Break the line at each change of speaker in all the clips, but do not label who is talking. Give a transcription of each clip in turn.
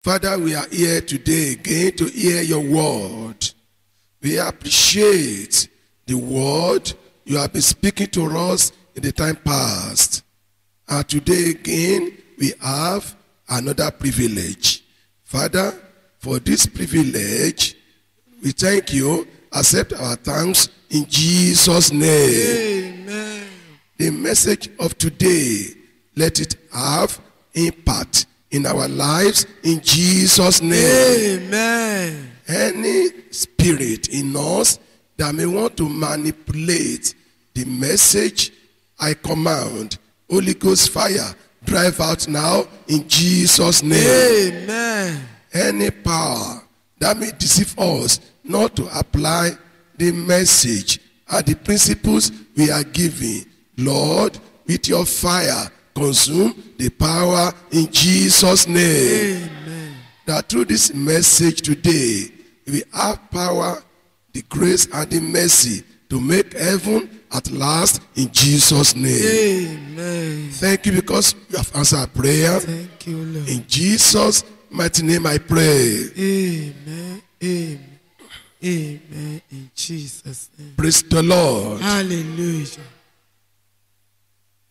Father, we are here today again to hear your word. We appreciate the word you have been speaking to us in the time past. And today again, we have another privilege. Father, for this privilege, we thank you. Accept our thanks in Jesus' name.
Amen.
The message of today, let it have impact in our lives in Jesus' name.
Amen.
Any spirit in us that may want to manipulate the message, I command, Holy Ghost fire, drive out now in Jesus' name.
Amen.
Any power that may deceive us not to apply the message and the principles we are giving, Lord, with your fire, consume the power in Jesus' name.
Amen.
That through this message today, we have power, the grace, and the mercy to make heaven at last in Jesus' name.
Amen.
Thank you because you have answered our prayer.
Thank you, Lord.
In Jesus' mighty name I pray.
Amen. Amen. Amen. In Jesus' name.
Praise the Lord.
Hallelujah.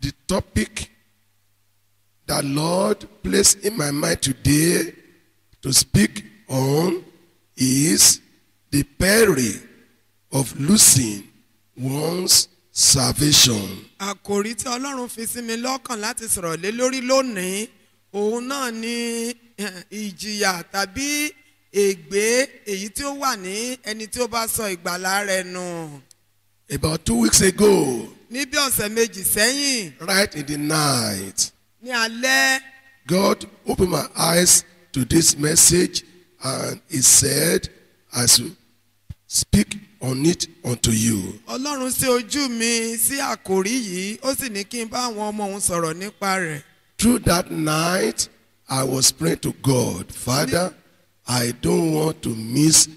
The topic that Lord placed in my mind today to speak on is the peril of losing one's salvation.
Àkòrí tí Ọlọ́run fi sí mi lọ́kàn láti sọ̀rọ̀ lé lórí lónìí, òun náà ni ìjìyà tàbí ègbé èyí tí ó wà ní ẹni tí ó bá sọ ìgbàlà rẹ̀ nù.
About 2 weeks ago,
Ní bí ọ̀sẹ̀ méjì sẹ́yìn,
right in the night,
ní alẹ́,
God opened my eyes to this message and he said, I should speak on it unto you.
Ọlọ́run ṣí ojú mi sí àkòrí yìí, ó sì ní kí n bá àwọn ọmọ òun sọ̀rọ̀ nípa rẹ̀.
Through that night, I was praying to God, Father, I don't want to miss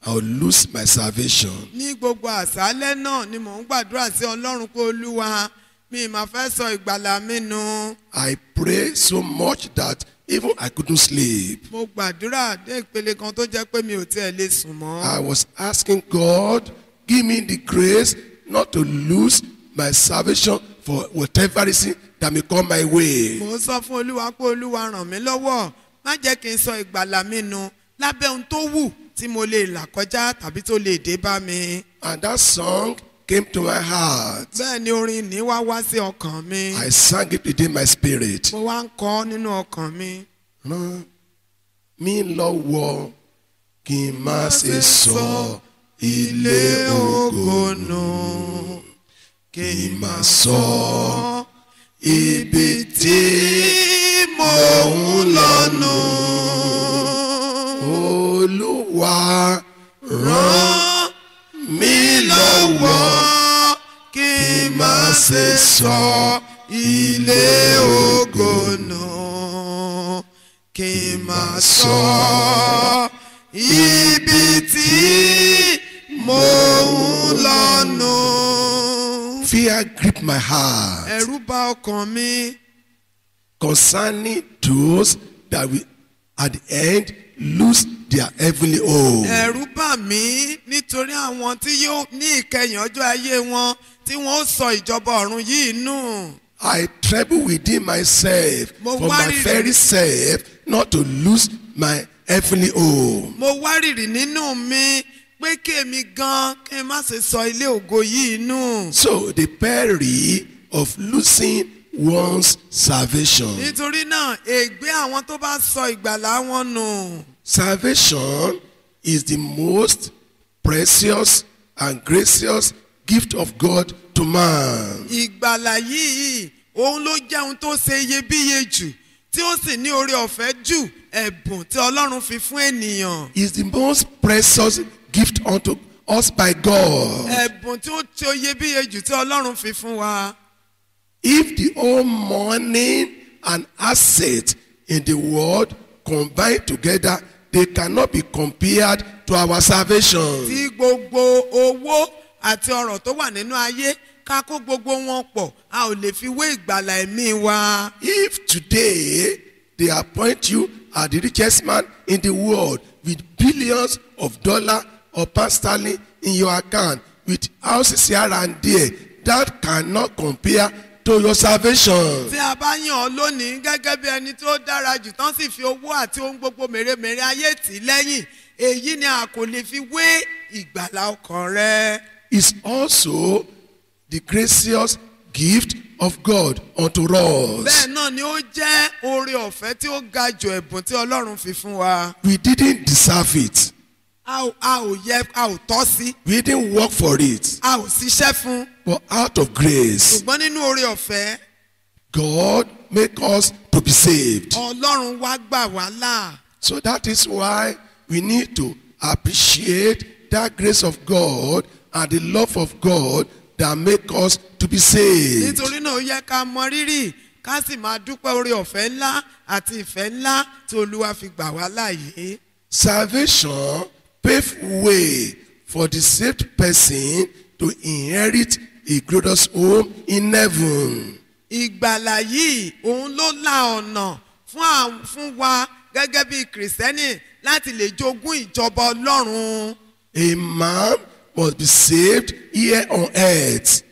or lose my salvation.
Ní gbogbo àṣálẹ́ náà ni mò ń gbàdúrà sí Ọlọ́run pé Olúwa, mi máa fẹ́ sọ ìgbàlà mi nù.
I prayed so much that even I couldn't sleep.
Mo gbàdúrà dé ìpele kan tó jẹ́ pé mi ò tiẹ̀ lè sùn mọ́.
I was asking God, give me the grace not to lose my salvation for whatever reason that may come my way.
Mo sọ fún Olúwa pé Olúwa ràn mí lọ́wọ́, má jẹ́ kí n sọ ìgbàlà mi nù lábẹ́ ohun tó wù tí mo lè là kọjá tàbí tó lè dé bá mi.
And that song came to my heart.
Bẹ́ẹ̀ ni orin ní wá sí ọkàn mi.
I sang it within my spirit.
Mo wá ń kọ nínú ọkàn mi.
Ràn mí lọ́wọ́ kí n má ṣe sọ ilé ògo nù, kí n má sọ ibi tí mò ń lọ nù. Olúwa ràn mí lọ́wọ́ kí n má ṣe sọ ilé ògo nù, kí n má sọ ibi tí mò ń lọ nù. Fear gripped my heart
Ẹ̀rù bà ọkàn mi
concerning those that will at the end lose their heavenly home.
Ẹ̀rù bà mí nítorí àwọn tí yóò ní ìkẹyìn ọjọ́ ayé wọn tí wọ́n ó sọ ìjọba ọ̀run yìí nù.
I tremble within myself
Mo
for my
worry.
very self not to lose my heavenly home.
Mo wárìrì nínú mi pé kí èmi gan kí n má ṣe sọ ilé ògo yìí nù.
So the peril of losing one's salvation.
Nítorí náà ègbé àwọn tó bá sọ ìgbàlà wọn nù.
Salvation is the most precious and gracious gift of God to man.
Ìgbàlà yìí òun ló jẹ́ ohun tó ṣe iyebíye jù tí ó sì ní oore ọ̀fẹ́ jù ẹ̀bùn tí Ọlọ́run fi fún ènìyàn.
Is the most precious gift unto us by God.
Ẹ̀bùn tí ó ṣe iyebíye jù tí Ọlọ́run fi fún wa.
If the whole money and asset in the world combined together, they cannot be compared to our salvation.
Tí gbogbo owó àti ọrọ̀ tó wà nínú ayé ká kó gbogbo wọn pọ̀, a ò lè fi wé ìgbàlà ẹ̀mí wa.
If today they appoint you are the richest man in the world with billions of dollars or pound sterling in your account with houses here and there. That cannot compare to your salvation.
tí a bá yàn ọ́ lónìí gẹ́gẹ́ bí ẹni tó dára jù tán sì fi owó àti ohun gbogbo mèremère ayé tì í lẹ́yìn èyí ni a kò lè fi wé ìgbàlà ọkàn rẹ.
It's also the gracious gift of God unto us.
bẹ́ẹ̀ náà ni ó jẹ́ oore ọ̀fẹ́ tí ó ga jù ẹ̀bùn tí Ọlọ́run fi fún wa.
We didn't deserve it.
a ò tọ́ sí.
We didn't work for it.
a ò ṣiṣẹ́ fún.
But out of grace,
ṣùgbọ́n nínú oore ọ̀fẹ́
God make us to be saved.
Ọlọ́run wá gbà wá là.
So that is why we need to appreciate that grace of God and the love of God that make us to be saved.
nítorí náà ó yẹ ká mọ rírì ká sì máa dúpẹ́ oore ọ̀fẹ́ ńlá àti ìfẹ́ ńlá tí Olúwa fi gbà wá láàyè.
Salvation pave way for the saved person to inherit a glorious home in heaven.
ìgbàlà yìí òun ló la ọ̀nà fún wa gẹ́gẹ́ bí kìrìsìtẹ́nì láti lè jogún ìjọba Ọlọ́run.
A man must be saved here on earth.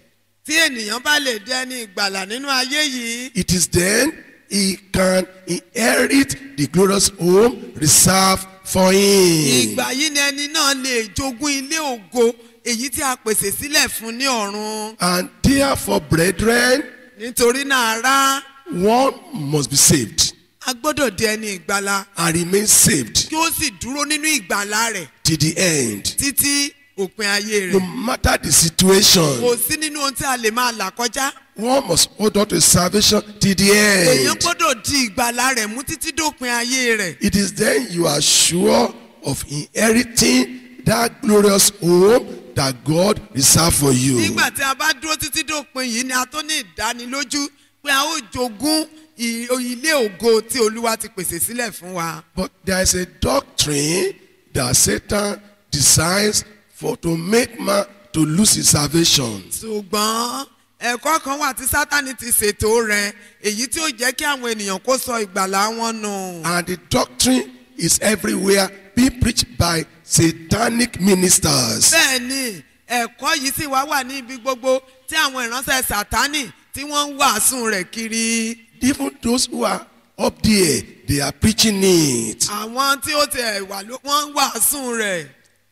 tí ènìyàn bá lè di ẹni ìgbàlà nínú ayé yìí.
It is then he can inherit the glorious home reserved for him.
ìgbà yìí ni ẹni náà lè jogún ilé ògo èyí tí a pèsè sílẹ̀ fún ní ọ̀run.
And therefore, brethren,
nítorí náà ará
one must be saved
a gbọ́dọ̀ di ẹni ìgbàlà
and remain saved
kí ó sì dúró nínú ìgbàlà rẹ̀
till the end.
títí òpin ayé
No
rẹ̀.
matter the situation,
kò sí nínú ohun tí a lè máa là kọjá.
one must hold on to salvation till the
èèyàn
end.
gbọ́dọ̀ di ìgbàlà rẹ̀ mú títí dópin ayé rẹ̀.
It is then you are sure of inheriting that glorious home that God reserved for you.
nígbà tí a bá dúró títí dópin yìí ni a tó ní ìdánilójú pé a ó jogún ilé ògo tí Olúwa ti pèsè sílẹ̀ fún wa.
But there is a doctrine that Satan designs for to make man to lose his salvation.
ṣùgbọ́n ẹ̀kọ́ kan wà tí Sátánì ti ṣètò rẹ̀ èyí tí ó jẹ́ kí àwọn ènìyàn kó sọ ìgbàlà wọn nù.
And the doctrine is everywhere being preached by satanic ministers.
bẹ́ẹ̀ ni ẹ̀kọ́ yìí sì wà ní ibi gbogbo tí àwọn ìránṣẹ́ Sátánì tí wọ́n ń wàásù rẹ̀ kiri.
Even those who are up there, they are preaching it.
àwọn tí ó tẹ̀ wà wọ́n ń wàásù rẹ̀.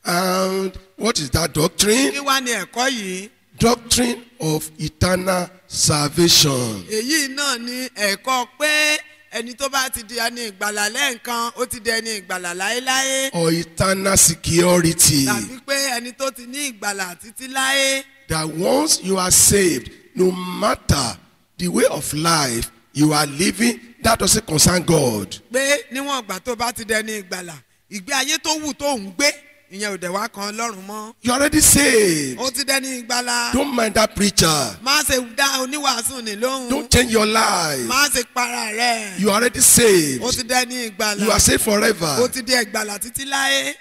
And what is that doctrine?
kí wá ní ẹ̀kọ́ yìí?
Doctrine of eternal salvation.
èyí náà ni ẹ̀kọ́ pé ẹni tó bá ti di ẹni ìgbàlà lẹ́ẹ̀kan ó ti di ẹni ìgbàlà láéláé.
Or eternal security.
tàbí pé ẹni tó ti ní ìgbàlà títí láé.
That once you are saved, no matter the way of life you are living, that doesn't concern God.
pé níwọ̀n ìgbà tó bá ti dẹni ìgbàlà ìgbé ayé tó wù tó ń gbé ìyẹn ò dẹ̀ wá kan Ọlọ́run mọ́.
You are already saved.
ó ti dẹni ìgbàlà.
Don't mind that preacher.
má ṣe dá oníwàásù ní lóhùn.
Don't change your life.
má ṣe para rẹ̀.
You are already saved.
ó ti dẹni ìgbàlà.
You are saved
ó
forever.
ti di ìgbàlà títí láé.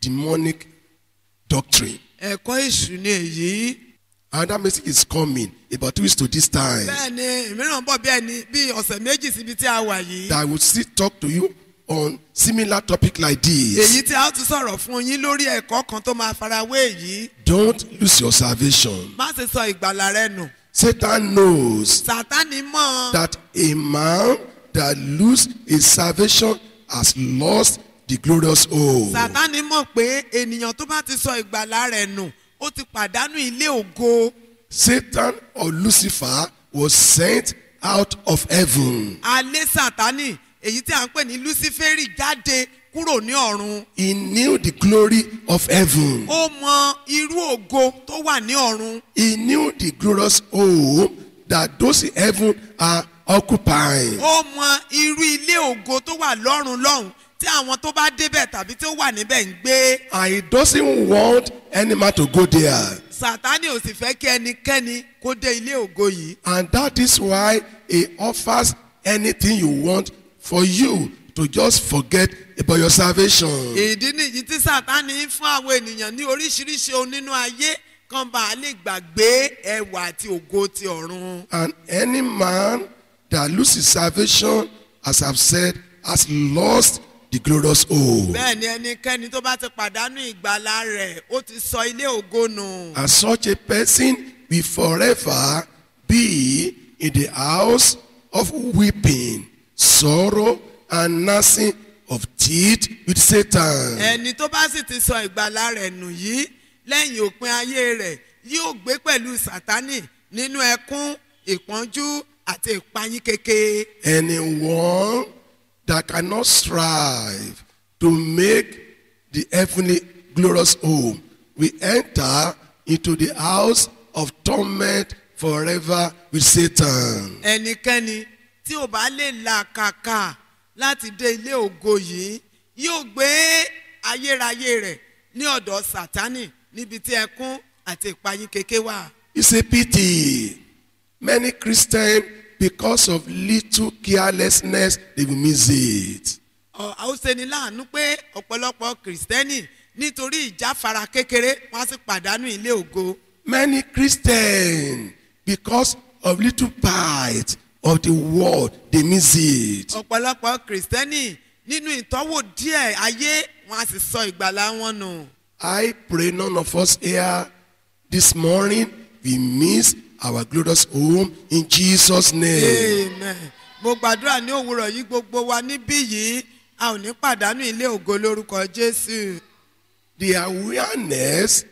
Demonic doctrine.
ẹ̀kọ́ èṣù ni èyí.
And that message is coming about 2 weeks to this time.
bẹ́ẹ̀ ni ìmíràn bọ̀ bí ọ̀sẹ̀ méjì síbi tí a wà yìí.
That I will still talk to you on similar topic like this.
èyí tí a ó tún sọ̀rọ̀ fún yín lórí ẹ̀kọ́ kan tó máa farawé èyí.
Don't lose your salvation.
má ṣe sọ ìgbàlà rẹ nù.
Satan knows
Sátánì mọ̀
that a man that loses his salvation has lost the glorious hope.
Sátánì mọ̀ pé ènìyàn tó bá ti sọ ìgbàlà rẹ̀ nù ó ti pàdánù ilé ògo.
Satan or Lucifer was sent out of heaven.
alé Sátánì èyí tí a ń pè ní Lúsíférì jáde kúrò ní ọ̀run.
He knew the glory of heaven.
ó mọ irú ògo tó wà ní ọ̀run.
He knew the glorious hope that those in heaven are occupying.
ó mọ irú ilé ògo tó wà lọ́run lọ́hùn tí àwọn tó bá débẹ̀ tàbí tó wà níbẹ̀ ń gbé.
And he doesn't want any man to go there.
Sátánì ò sì fẹ́ kí ẹnikẹ́ni kó dé ilé ògo yìí.
And that is why he offers anything you want for you to just forget about your salvation.
ìdí nìyí tí Sátánì ń fún àwọn ènìyàn ní oríṣiríṣi ohun nínú ayé kan bá a lè gbàgbé ẹwà àti ògo ti ọ̀run.
And any man that loses salvation, as I've said, has lost the glorious hope.
bẹ́ẹ̀ ni ẹnikẹ́ni tó bá ti pàdánù ìgbàlà rẹ̀ ó ti sọ ilé ògo nù.
And such a person will forever be in the house of weeping, sorrow, and gnashing of teeth with Satan.
ẹni tó bá sì ti sọ ìgbàlà rẹ̀ nù yìí lẹ́yìn òpin ayé rẹ̀ yóò gbé pẹ̀lú sátánì nínú ẹkún ìpọ́njú àti ìpayín keke.
Anyone that cannot strive to make the heavenly glorious home will enter into the house of torment forever with Satan.
ẹnikẹ́ni tí ò bá lè làkàkà láti dé ilé ògo yìí yóò gbé ayérayé rẹ̀ ní ọ̀dọ̀ sátánì níbi tí ẹkún àti ìpayín keke wà.
It's a pity. Many Christians, because of little carelessness, they will miss it.
ó ṣeni láàánú pé ọ̀pọ̀lọpọ̀ kìrìsìtẹ́nì nítorí ìjáfara kékeré wọ́n á sì pàdánù ilé ògo.
Many Christians, because of little bite of the word, they miss it.
ọ̀pọ̀lọpọ̀ kìrìsìtẹ́nì nínú ìtọ́wò díẹ̀ ayé wọ́n á sì sọ ìgbàlà wọn nù.
I pray none of us here this morning we miss our glorious home in Jesus' name.
Amen. mo gbàdúrà ní òwúrọ̀ yìí gbogbo wa níbí yìí a ò ní pàdánù ilé ògo lórúkọ Jésù.
The awareness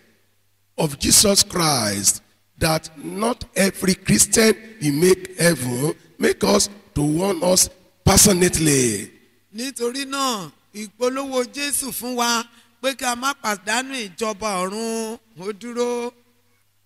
of Jesus Christ that not every Christian will make heaven make us to warn us passionately.
nítorí náà ìpolówó Jésù fún wa pé kí a má pàdánù ìjọba ọ̀run ó dúró.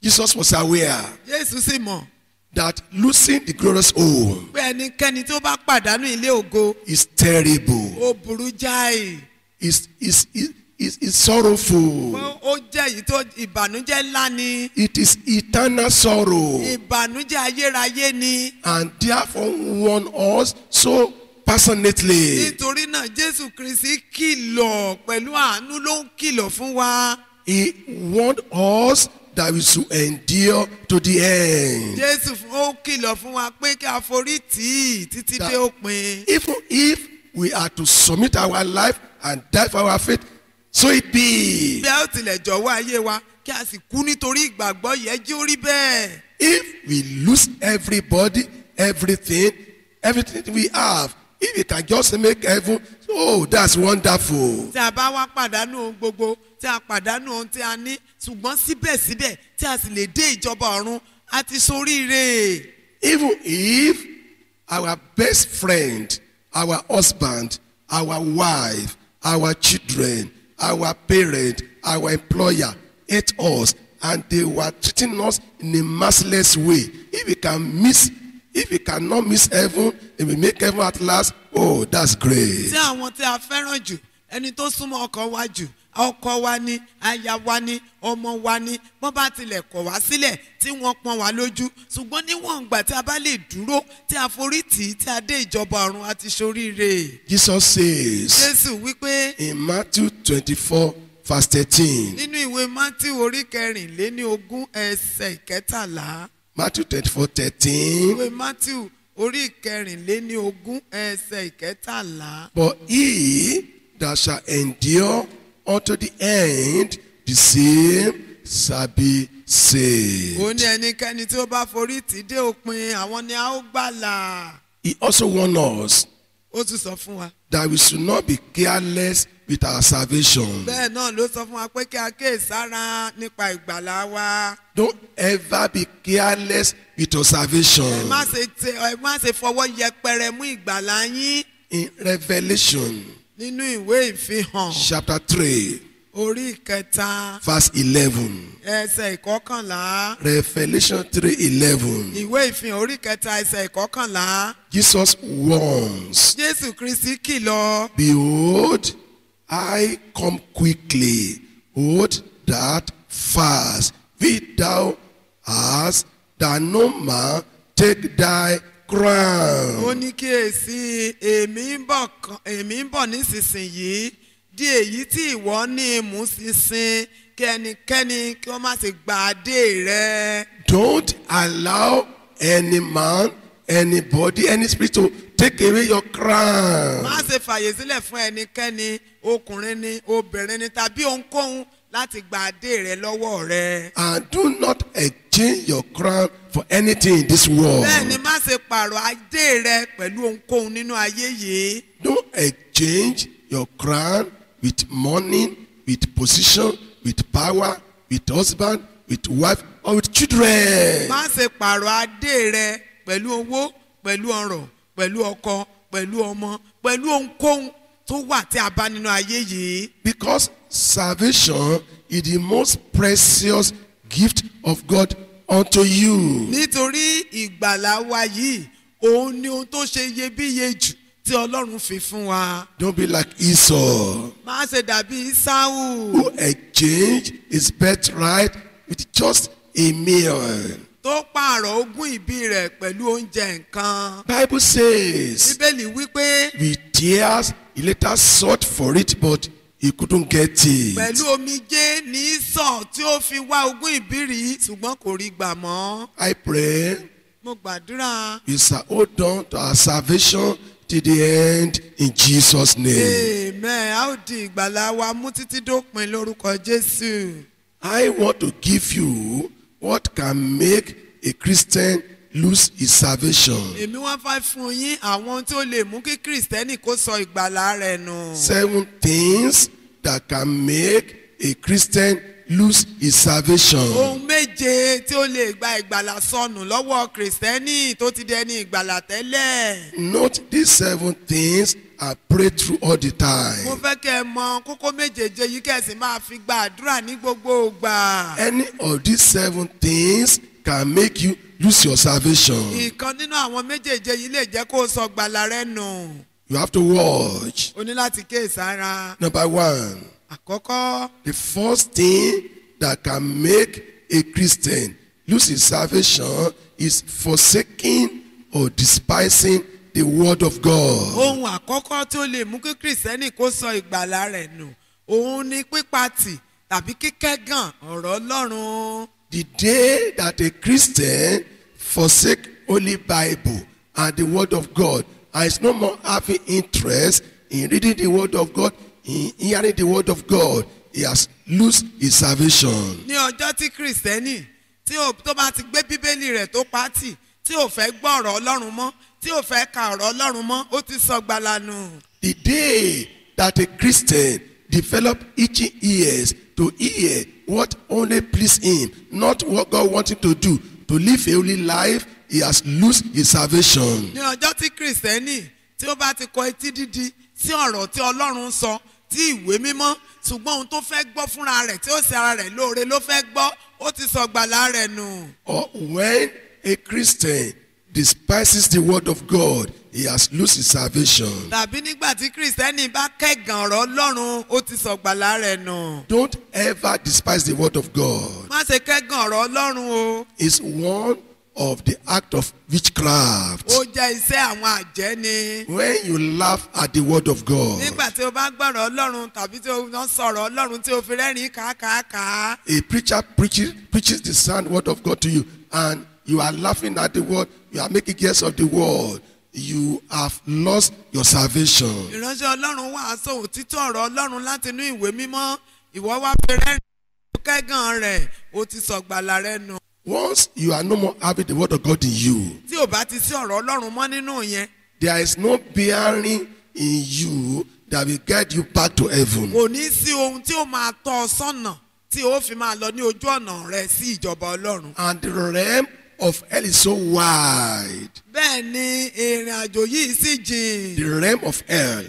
Jesus was aware
Jésù sì mọ̀
that losing the glorious home
pé ẹnikẹ́ni tó bá pàdánù ilé ògo
is terrible,
ó burú jáì.
is sorrowful.
ó jẹ́ èyí tó ìbànújẹ́ ńlá ni.
It is eternal sorrow,
ìbànújẹ́ ayérayé ni.
and therefore warn us so passionately.
nítorí náà Jésù Kristi kìlọ̀ pẹ̀lú àánú ló ń kìlọ̀ fún wa.
He warned us that we should endure to the end.
Jésù ó kìlọ̀ fún wa pé kí a forí tì í títí dé òpin.
Even if we are to submit our life and die for our faith, so it be.
bí a ó tilẹ̀ jọ̀wọ́ ayé wa kí a sì kú nítorí ìgbàgbọ́ yẹn jí ó rí bẹ́ẹ̀.
If we lose everybody, everything we have, if we can just make heaven, oh, that's wonderful.
tí a bá wá pàdánù ohun gbogbo tí a pàdánù ohun tí a ní ṣùgbọ́n síbẹ̀síbẹ̀ tí a sì lè dé ìjọba ọ̀run a ti ṣoríire.
Even if our best friend, our husband, our wife, our children, our parent, our employer hate us and they were treating us in a merciless way, if we cannot miss heaven, if we make heaven at last, oh, that's great.
tí àwọn tí a fẹ́ràn jù ẹni tó súnmọ́ ọkọ wa jù ọkọ wa ni aya wa ni ọmọ wa ni wọ́n bá tilẹ̀ kọ̀ wá sílẹ̀ tí wọ́n pọ́n wá lójú ṣùgbọ́n níwọ̀n ìgbà tí a bá lè dúró tí a forí tì í tí a dé ìjọba ọ̀run a ti ṣoríire.
Jesus says
Jésù wípé
in Matthew 24 verse 13.
nínú ìwé Mátíù orí 24 ẹsẹ̀ 13.
Matthew 24:13.
ìwé Mátíù orí 24 ẹsẹ̀ 13.
But he that shall endure unto the end, the same shall be saved.
ó ní ẹnikẹ́ni tí ó bá forí tì í dé òpin àwọn ni a ó gbàlà.
He also warned us
ó tún sọ fún wa.
that we should not be careless with our salvation.
bẹ́ẹ̀ náà ló sọ fún wa pé kí a kíyèsára nípa ìgbàlà wa.
Don't ever be careless with your salvation.
ẹ má ṣe fọwọ́ yẹpẹrẹ mú ìgbàlà yín.
In Revelation
nínú ìwé ìfihàn
chapter 3
orí 3
verse 11.
ẹsẹ̀ 11.
Revelation 3:11.
ìwé ìfihàn orí 3 ẹsẹ̀ 11.
Jesus warns,
Jésù Kristi kìlọ̀.
behold, I come quickly. Hold that fast, which thou hast, that no man take thy crown.
ó ní kíyèsí èmi ń bọ̀ nísinsìnyí di èyí tí ìwọ ní mú ṣinṣin kí ẹnikẹ́ni kí wọ́n má ṣe gba adé rẹ.
Don't allow any man, anybody, any spirit take away your crown.
má ṣe fàyè sílẹ̀ fún ẹnikẹ́ni ọkùnrin ni obìnrin ni tàbí ohunkóhun láti gba adé rẹ lọ́wọ́ rẹ.
And do not exchange your crown for anything in this world.
bẹ́ẹ̀ ni má ṣe pààrọ̀ adé rẹ pẹ̀lú ohunkóhun nínú ayé yìí.
Don't exchange your crown with money, with position, with power, with husband, with wife, or with children.
má ṣe pààrọ̀ adé rẹ pẹ̀lú owó pẹ̀lú ọrọ̀ pẹ̀lú ọkọ pẹ̀lú ọmọ pẹ̀lú ohunkóhun tó wà tí a bá nínú ayé yìí.
Because salvation is the most precious gift of God unto you.
nítorí ìgbàlà wa yìí òun ni ohun tó ṣe iyebíye jù tí Ọlọ́run fi fún wa.
Don't be like Esau,
má ṣe dàbí Ísáù
who exchanged his birthright with just a meal.
tó pààrọ̀ ogún ìbí rẹ̀ pẹ̀lú oúnjẹ nǹkan.
Bible says,
Bíbélì wípé
with tears he later sought for it, but he couldn't get it.
pẹ̀lú omijé ní Ísọ̀ tí ó fi wá ogún ìbí rí ṣùgbọ́n kò rí gbà mọ́.
I pray
mo gbàdúrà.
we shall hold on to our salvation to the end in Jesus' name.
Amen. A ó di ìgbàlà wa mú títí dópin lórúkọ Jésù.
I want to give you what can make a Christian lose his salvation.
Èmi wá fẹ́ fún yín àwọn tí ó lè mú kí Kristẹni kó sọ ìgbàlà rẹ̀ nù.
7 things that can make a Christian lose his salvation.
Ohun méje tí ó lè gba ìgbàlà sọnù lọ́wọ́ Kristẹni tó ti dẹni ìgbàlà tẹ́lẹ̀.
Note these 7 things I pray through all the
Mo
time.
fẹ́ kẹ́ ẹ mọ kókó méjèèje yìí kẹ́sì máa fi gba àdúrà ní gbogbo ìgbà.
Any of these 7 things can make you lose your salvation.
Ìkan nínú àwọn méjèèje yìí lè jẹ́ kó o sọ ìgbàlà rẹ nù.
You have to watch.
O ní láti kíyèsára.
Number 1,
Àkọ́kọ́,
the first thing that can make a Christian lose his salvation is forsaking or despising the word of God.
ohun àkọ́kọ́ tí ó lè mú kí Kristẹni kó sọ ìgbàlà rẹ̀ nù, òun ni pípatì tàbí kíkẹ́gàn ọ̀rọ̀ Ọlọ́run.
The day that a Christian forsake Holy Bible and the word of God and is no more having interest in reading the word of God, in hearing the word of God, he has lost his salvation.
Ní ọjọ́ tí Kristẹni tó bá ti gbé Bíbélì rẹ̀ tó pátì tí ò fẹ́ gbọ́ ọ̀rọ̀ Ọlọ́run mọ́ tí ò fẹ́ ka ọ̀rọ̀ Ọlọ́run mọ́ ó ti sọ ìgbàlà nù.
The day that a Christian develop itching ears to hear what only please him, not what God wants him to do, to live a holy life, he has lost his salvation.
Ní ọjọ́ tí Kristẹni tí ó bá ti kọ etí dídi sí ọ̀rọ̀ tí Ọlọ́run sọ tí ìwé mímọ́ ṣùgbọ́n ohun tó fẹ́ gbọ́ fúnra rẹ̀ tí ó ṣe ara rẹ̀ lóore ló fẹ́ gbọ́ ó ti sọ ìgbàlà rẹ̀ nù.
Or when a Christian despises the word of God, he has lost his salvation.
Tàbí nígbà tí Kristẹni bá kẹ́gàn ọ̀rọ̀ Ọlọ́run ó ti sọ ìgbàlà rẹ̀ nù.
Don't ever despise the word of God.
Má ṣe kẹ́gàn ọ̀rọ̀ Ọlọ́run o.
It's one of the act of witchcraft.
Ó jẹ́ iṣẹ́ àwọn àjẹ́ ni.
When you laugh at the word of God,
Nígbà tí o bá gbọ́rọ̀ Ọlọ́run tàbí tí o ń sọ̀rọ̀ Ọlọ́run tí o fi rẹ́rìn-ín kàákàá.
a preacher preaches the sound word of God to you, and you are laughing at the word, you are making guess of the word, you have lost your salvation.
Ìránṣẹ́ Ọlọ́run wàásù òtítọ́ ọ̀rọ̀ Ọlọ́run láti inú ìwé mímọ́ ìwọ wá fi rẹ́rìn-ín kẹ́gàn rẹ̀ ó ti sọ ìgbàlà rẹ̀ nù.
Once you are no more having the word of God in you,
Tí ò bá ti sí ọ̀rọ̀ Ọlọ́run mọ́ nínú yẹn
there is no bearing in you that will guide you back to heaven.
kò ní sí ohun tí ó máa tọ́ ọ sọ́nà tí ó fi máa lọ ní ojú ọ̀nà rẹ sí ìjọba Ọlọ́run.
And the realm of hell is so wide.
Bẹ́ẹ̀ ni ìrìn àjò yìí sì jìn.
The realm of hell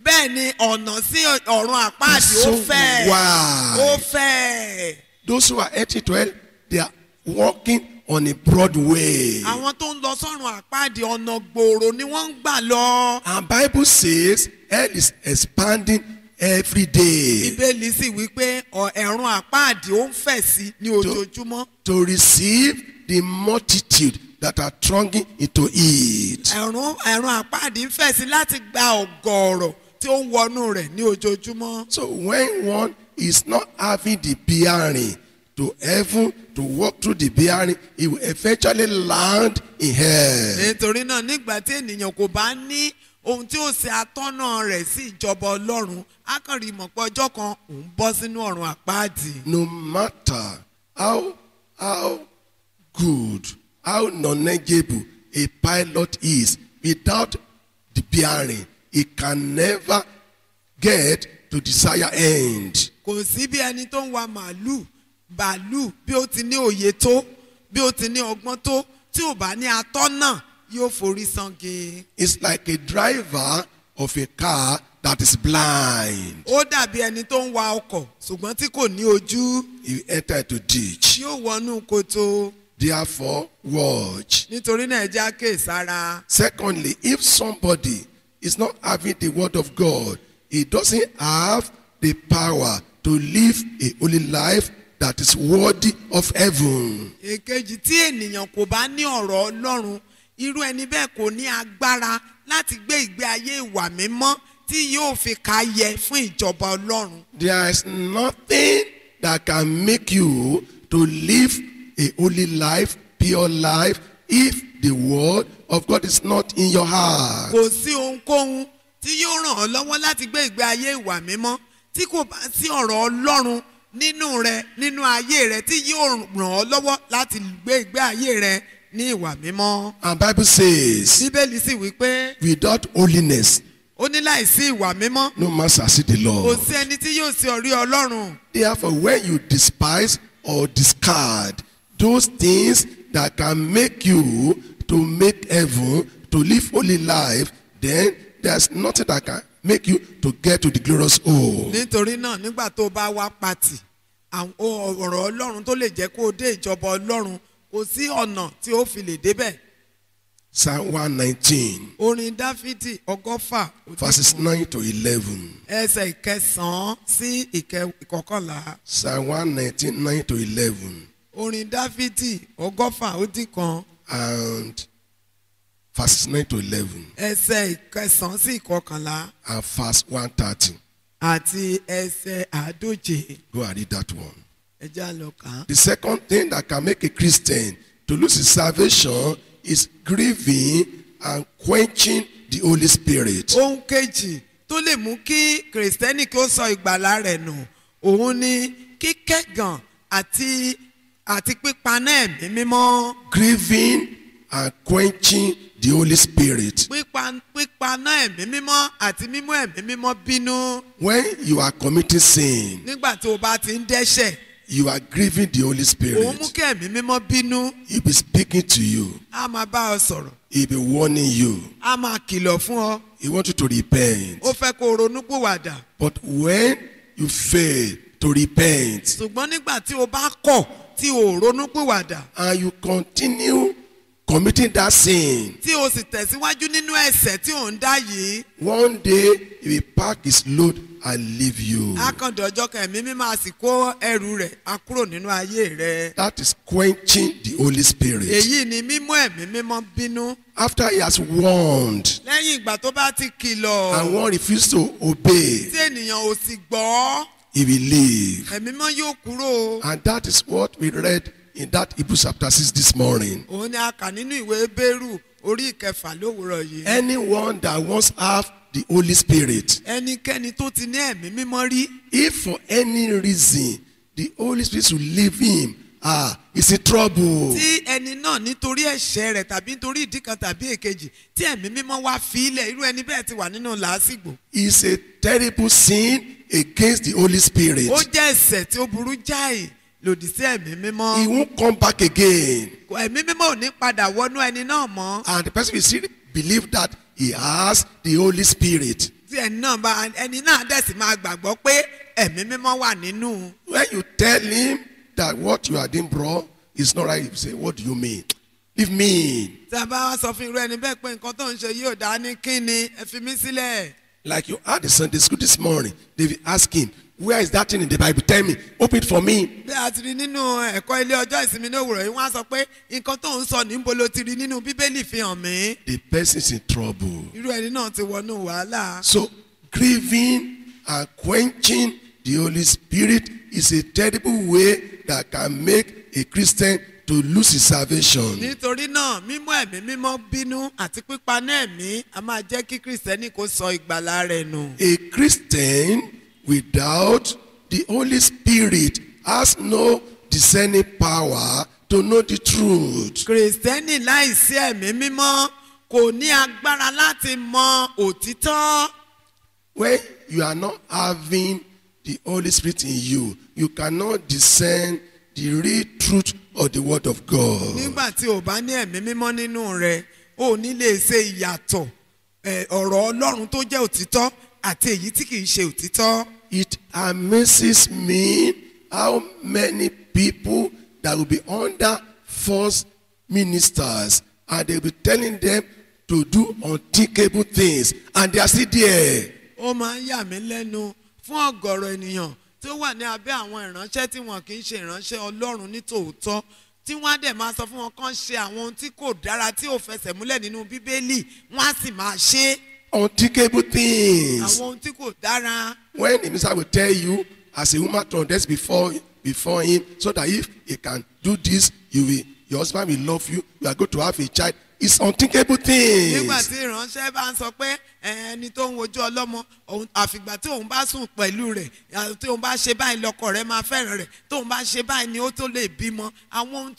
Bẹ́ẹ̀ ni ọ̀nà sí ọ̀run àpáàdì
is
ó
so
fẹ̀. Ó
wide.
fẹ̀.
Those who are entering to hell, they are walking on a broad way.
Àwọn tó ń lọ sọ́run àpáàdì ọ̀nà gbòòrò ni wọ́n ń gbà lọ.
And Bible says hell is expanding every day
Bíbélì sì wí pé ẹ̀rùn àpáàdì ó ń fẹ̀ sí ní ojoojúmọ́.
to receive the multitude that are thronging into it.
Ẹ̀rùn àpáàdì ń fẹ̀ sí láti gba ọ̀gọ̀ọ̀rọ̀ tí ó ń wọnú rẹ̀ ní ojoojúmọ́.
So when one is not having the bearing to heaven to walk through the bearing, he will eventually land in hell.
nítorí náà nígbà tí ènìyàn kò bá ní ohun tí ó ṣe atọ́nà rẹ̀ sí ìjọba ọlọ́run á kàn rí mọ̀ pé ọjọ́ kan òun bọ́ sínú ọ̀run àpáàdì.
No matter how good, how knowledgeable a pilot is, without the bearing, he can never get to desired end.
kò sí bí ẹni tó ń wa bàálù bí ó ti ní òye tó bí ó ti ní ọgbọ́n tó tí ò bá ní atọ́nà yóò forí sange.
It's like a driver of a car that is blind.
ó dàbí ẹni tó ń wa ọkọ̀ ṣùgbọ́n tí kò ní ojú.
He enter into ditch.
yóò wọnú kòtò.
Therefore, watch.
nítorí náà ẹ jẹ́ á kíyèsára.
Secondly, if somebody is not having the word of God, he doesn't have the power to live a holy life that is worthy of heaven.
èkejì tí ènìyàn kò bá ní ọ̀rọ̀ ọlọ́run irú ẹni bẹ́ẹ̀ kò ní agbára láti gbé ìgbé ayé ìwà mímọ́ tí yóò fi ka yẹ fún ìjọba ọlọ́run.
There is nothing that can make you to live a holy life, pure life, if the word of God is not in your heart.
kò sí ohunkóhun tí yóò ràn ọ́ lọ́wọ́ láti gbé ìgbé ayé ìwà mímọ́ tí kò bá sí ọ̀rọ̀ ọlọ́run nínú rẹ nínú ayé rẹ tí yóò ràn ọ́ lọ́wọ́ láti gbé ìgbé ayé rẹ ní ìwà mímọ́.
And Bible says,
bíbélì sì wí pé
without holiness,
ó ní láìsí ìwà mímọ́
no man shall see the
kò
Lord.
sí ẹni tí yóò ṣe orí ọlọ́run.
Therefore, when you despise or discard those things that can make you to make heaven, to live holy life, then there's nothing that can make you to get to the glorious home.
nítorí náà nígbà tó bá wá pàtì àwọn ọ̀rọ̀ ọlọ́run tó lè jẹ́ kó o dé ìjọba ọlọ́run kò sí ọ̀nà tí ó fi lè débẹ̀.
Psalm 119,
orin dáfídì ọgọ́fà
verses 9 to 11.
ẹsẹ̀ ìkẹsàn-án sí ìkọkànlá.
Psalm 119, 9 to 11.
orin dáfídì ọgọ́fà ó dín kan
And verses 9 to 11.
ẹsẹ̀ ìkẹsàn-án sí ìkọkànlá
And verse 130.
àti ẹsẹ̀ àádóje.
Go and read that one.
ẹ já lọ kàn án.
The second thing that can make a Christian to lose his salvation is grieving and quenching the Holy Spirit.
ohun kejì tó lè mú kí kìrìsìtẹ́nì kí ó sọ ìgbàlà rẹ̀ nù òun ni kíkẹ́gàn àti pípaná ẹ̀mí mímọ́.
Grieving and quenching the Holy Spirit.
pípaná ẹ̀mí mímọ́ àti mímú ẹ̀mí mímọ́ bínú.
When you are committing sin,
nígbà tí o bá ti ń dẹ́ṣẹ̀
you are grieving the Holy
òun mú
Spirit.
kí ẹ̀mí mímọ́ bínú.
He'll be speaking to you.
a máa bá ọ sọ̀rọ̀
He'll be warning you.
a máa kìlọ̀ fún ọ.
He wants you to repent.
ó fẹ́ kó o ronúpìwàdà.
But when you fail to repent
ṣùgbọ́n nígbà tí o bá kọ̀ tí o ronúpìwàdà
and you continue committing that sin,
tí o sì tẹ̀síwájú nínú ẹ̀ṣẹ̀ tí ò ń dá yìí.
one day he will pack his load and leave you.
akàndé ọjọ́ kan ẹ̀mí mímọ́ a sì kó ẹrù rẹ̀ a kúrò nínú ayé rẹ̀.
That is quenching the Holy Spirit.
èyí ni mímú ẹ̀mí mímọ́ bínú.
After he has warned
lẹ́yìn ìgbà tó bá ti kìlọ̀
and one refused to obey,
tí ènìyàn ò sì gbọ́
he will leave.
ẹ̀mí mímọ́ yóò kúrò.
And that is what we read in that Hebrews chapter 6 this morning.
òun ni a kà nínú ìwé Hébérù orí ìkẹfà lówùúrọ̀ yìí.
Anyone that once have the Holy Spirit,
ẹnikẹ́ni tó ti ní ẹ̀mí mímọ́ rí
if for any reason the Holy Spirit should leave him, he's in trouble.
tí ẹni náà nítorí ẹ̀ṣẹ̀ rẹ̀ tàbí nítorí ìdí kan tàbí èkejì tí ẹ̀mí mímọ́ wá fi ilẹ̀ irú ẹni bẹ́ẹ̀ ti wà nínú làásìgbò.
It's a terrible sin against the Holy Spirit.
ó jẹ́ ẹ̀ṣẹ̀ tí ó burú jáì lòdì sí ẹ̀mí mímọ́.
He won't come back again.
ẹ̀mí mímọ́ ò ní padà wọnú ẹni náà mọ́.
And the person will still believe that he has the Holy Spirit.
tí ẹni náà dẹ̀ sì máa gbàgbọ́ pé ẹ̀mí mímọ́ wà nínú.
When you tell him that what you are doing, bro, is not right, you say, what do you mean? Leave me.
tí a bá wá sọ fún irú ẹni bẹ́ẹ̀ pé nǹkan tó ń ṣe yóò dá ní kíni ẹ fi mí sílẹ̀.
Like you had the Sunday school this morning, they will ask him, where is that thing in the Bible? Tell me, open it for me.
bí a ti rí nínú ẹ̀kọ́ ilé ọjọ́ ìsinmi ní òwúrọ̀ yìí wọ́n á sọ pé nǹkan tó ń sọ níbo ló ti rí nínú bíbélì fi hàn mí.
The person is in trouble.
irú ẹni náà ti wọnú wàhálà.
So, grieving and quenching the Holy Spirit is a terrible way that can make a Christian to lose his salvation.
nítorí náà mímú ẹ̀mí mímọ́ bínú àti pípaná ẹ̀mí a máa jẹ́ kí kìrìsìtẹ́nì kó sọ ìgbàlà rẹ̀ nù.
A Christian without the Holy Spirit has no discerning power to know the truth.
kìrìsìtẹ́nì láìsí ẹ̀mí mímọ́ kò ní agbára láti mọ òtítọ́.
When you are not having the Holy Spirit in you, you cannot discern the real truth of the word of God.
nígbà tí o bá ní ẹ̀mí mímọ́ nínú rẹ o ní lè ṣe ìyàtọ̀ ọ̀rọ̀ Ọlọ́run tó jẹ́ òtítọ́ àti èyí tí kìí ṣe òtítọ́.
It amazes me how many people that will be under false ministers and they will be telling them to do unthinkable things and they are still there.
ó máa ń yà mí lẹ́nu fún ọ̀gọ̀rọ̀ ènìyàn tó wà ní abẹ́ àwọn ìránṣẹ́ tí wọn kì í ṣe ìránṣẹ́ Ọlọ́run ní tòótọ́ tí wọ́n á dẹ̀ máa sọ fún wọn kán ṣe àwọn ohun tí kò dára tí ò fẹsẹ̀ múlẹ̀ nínú Bíbélì wọ́n á sì máa ṣe é.
Unthinkable things.
àwọn ohun tí kò dára.
When the minister will tell you as a woman to dress before him so that if he can do this, your husband will love you, you are going to have a child. It's unthinkable things.
nígbà tí ìránṣẹ́ bá ń sọ pé ẹni tó ń wojú ọlọ́mọ àfìgbà tí òun bá sùn pẹ̀lú rẹ̀ tí òun bá ṣe báyìí lọ́kọ rẹ̀ máa fẹ́ràn rẹ̀ tóun bá ṣe báyìí ni ó tó lè bímọ àwọn ohun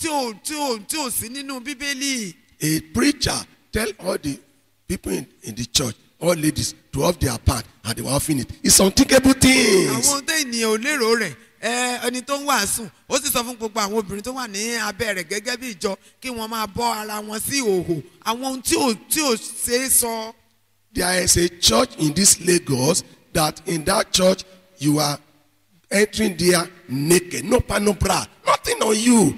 tí ò sí nínú Bíbélì.
A preacher tell all the people in the church, all ladies, to off their pant and they were offing it. It's unthinkable things.
àwọn ohun tó ènìyàn ò lérò rẹ̀ ẹni tó ń wàásù ó sì sọ fún gbogbo àwọn obìnrin tó wà ní abẹ́ rẹ̀ gẹ́gẹ́ bí ìjọ kí wọ́n máa bọ́ ara wọn sí ìhòhò àwọn ohun tí ò ṣe é sọ.
There is a church in this Lagos that in that church you are entering there naked, no pant, no bra, nothing on you.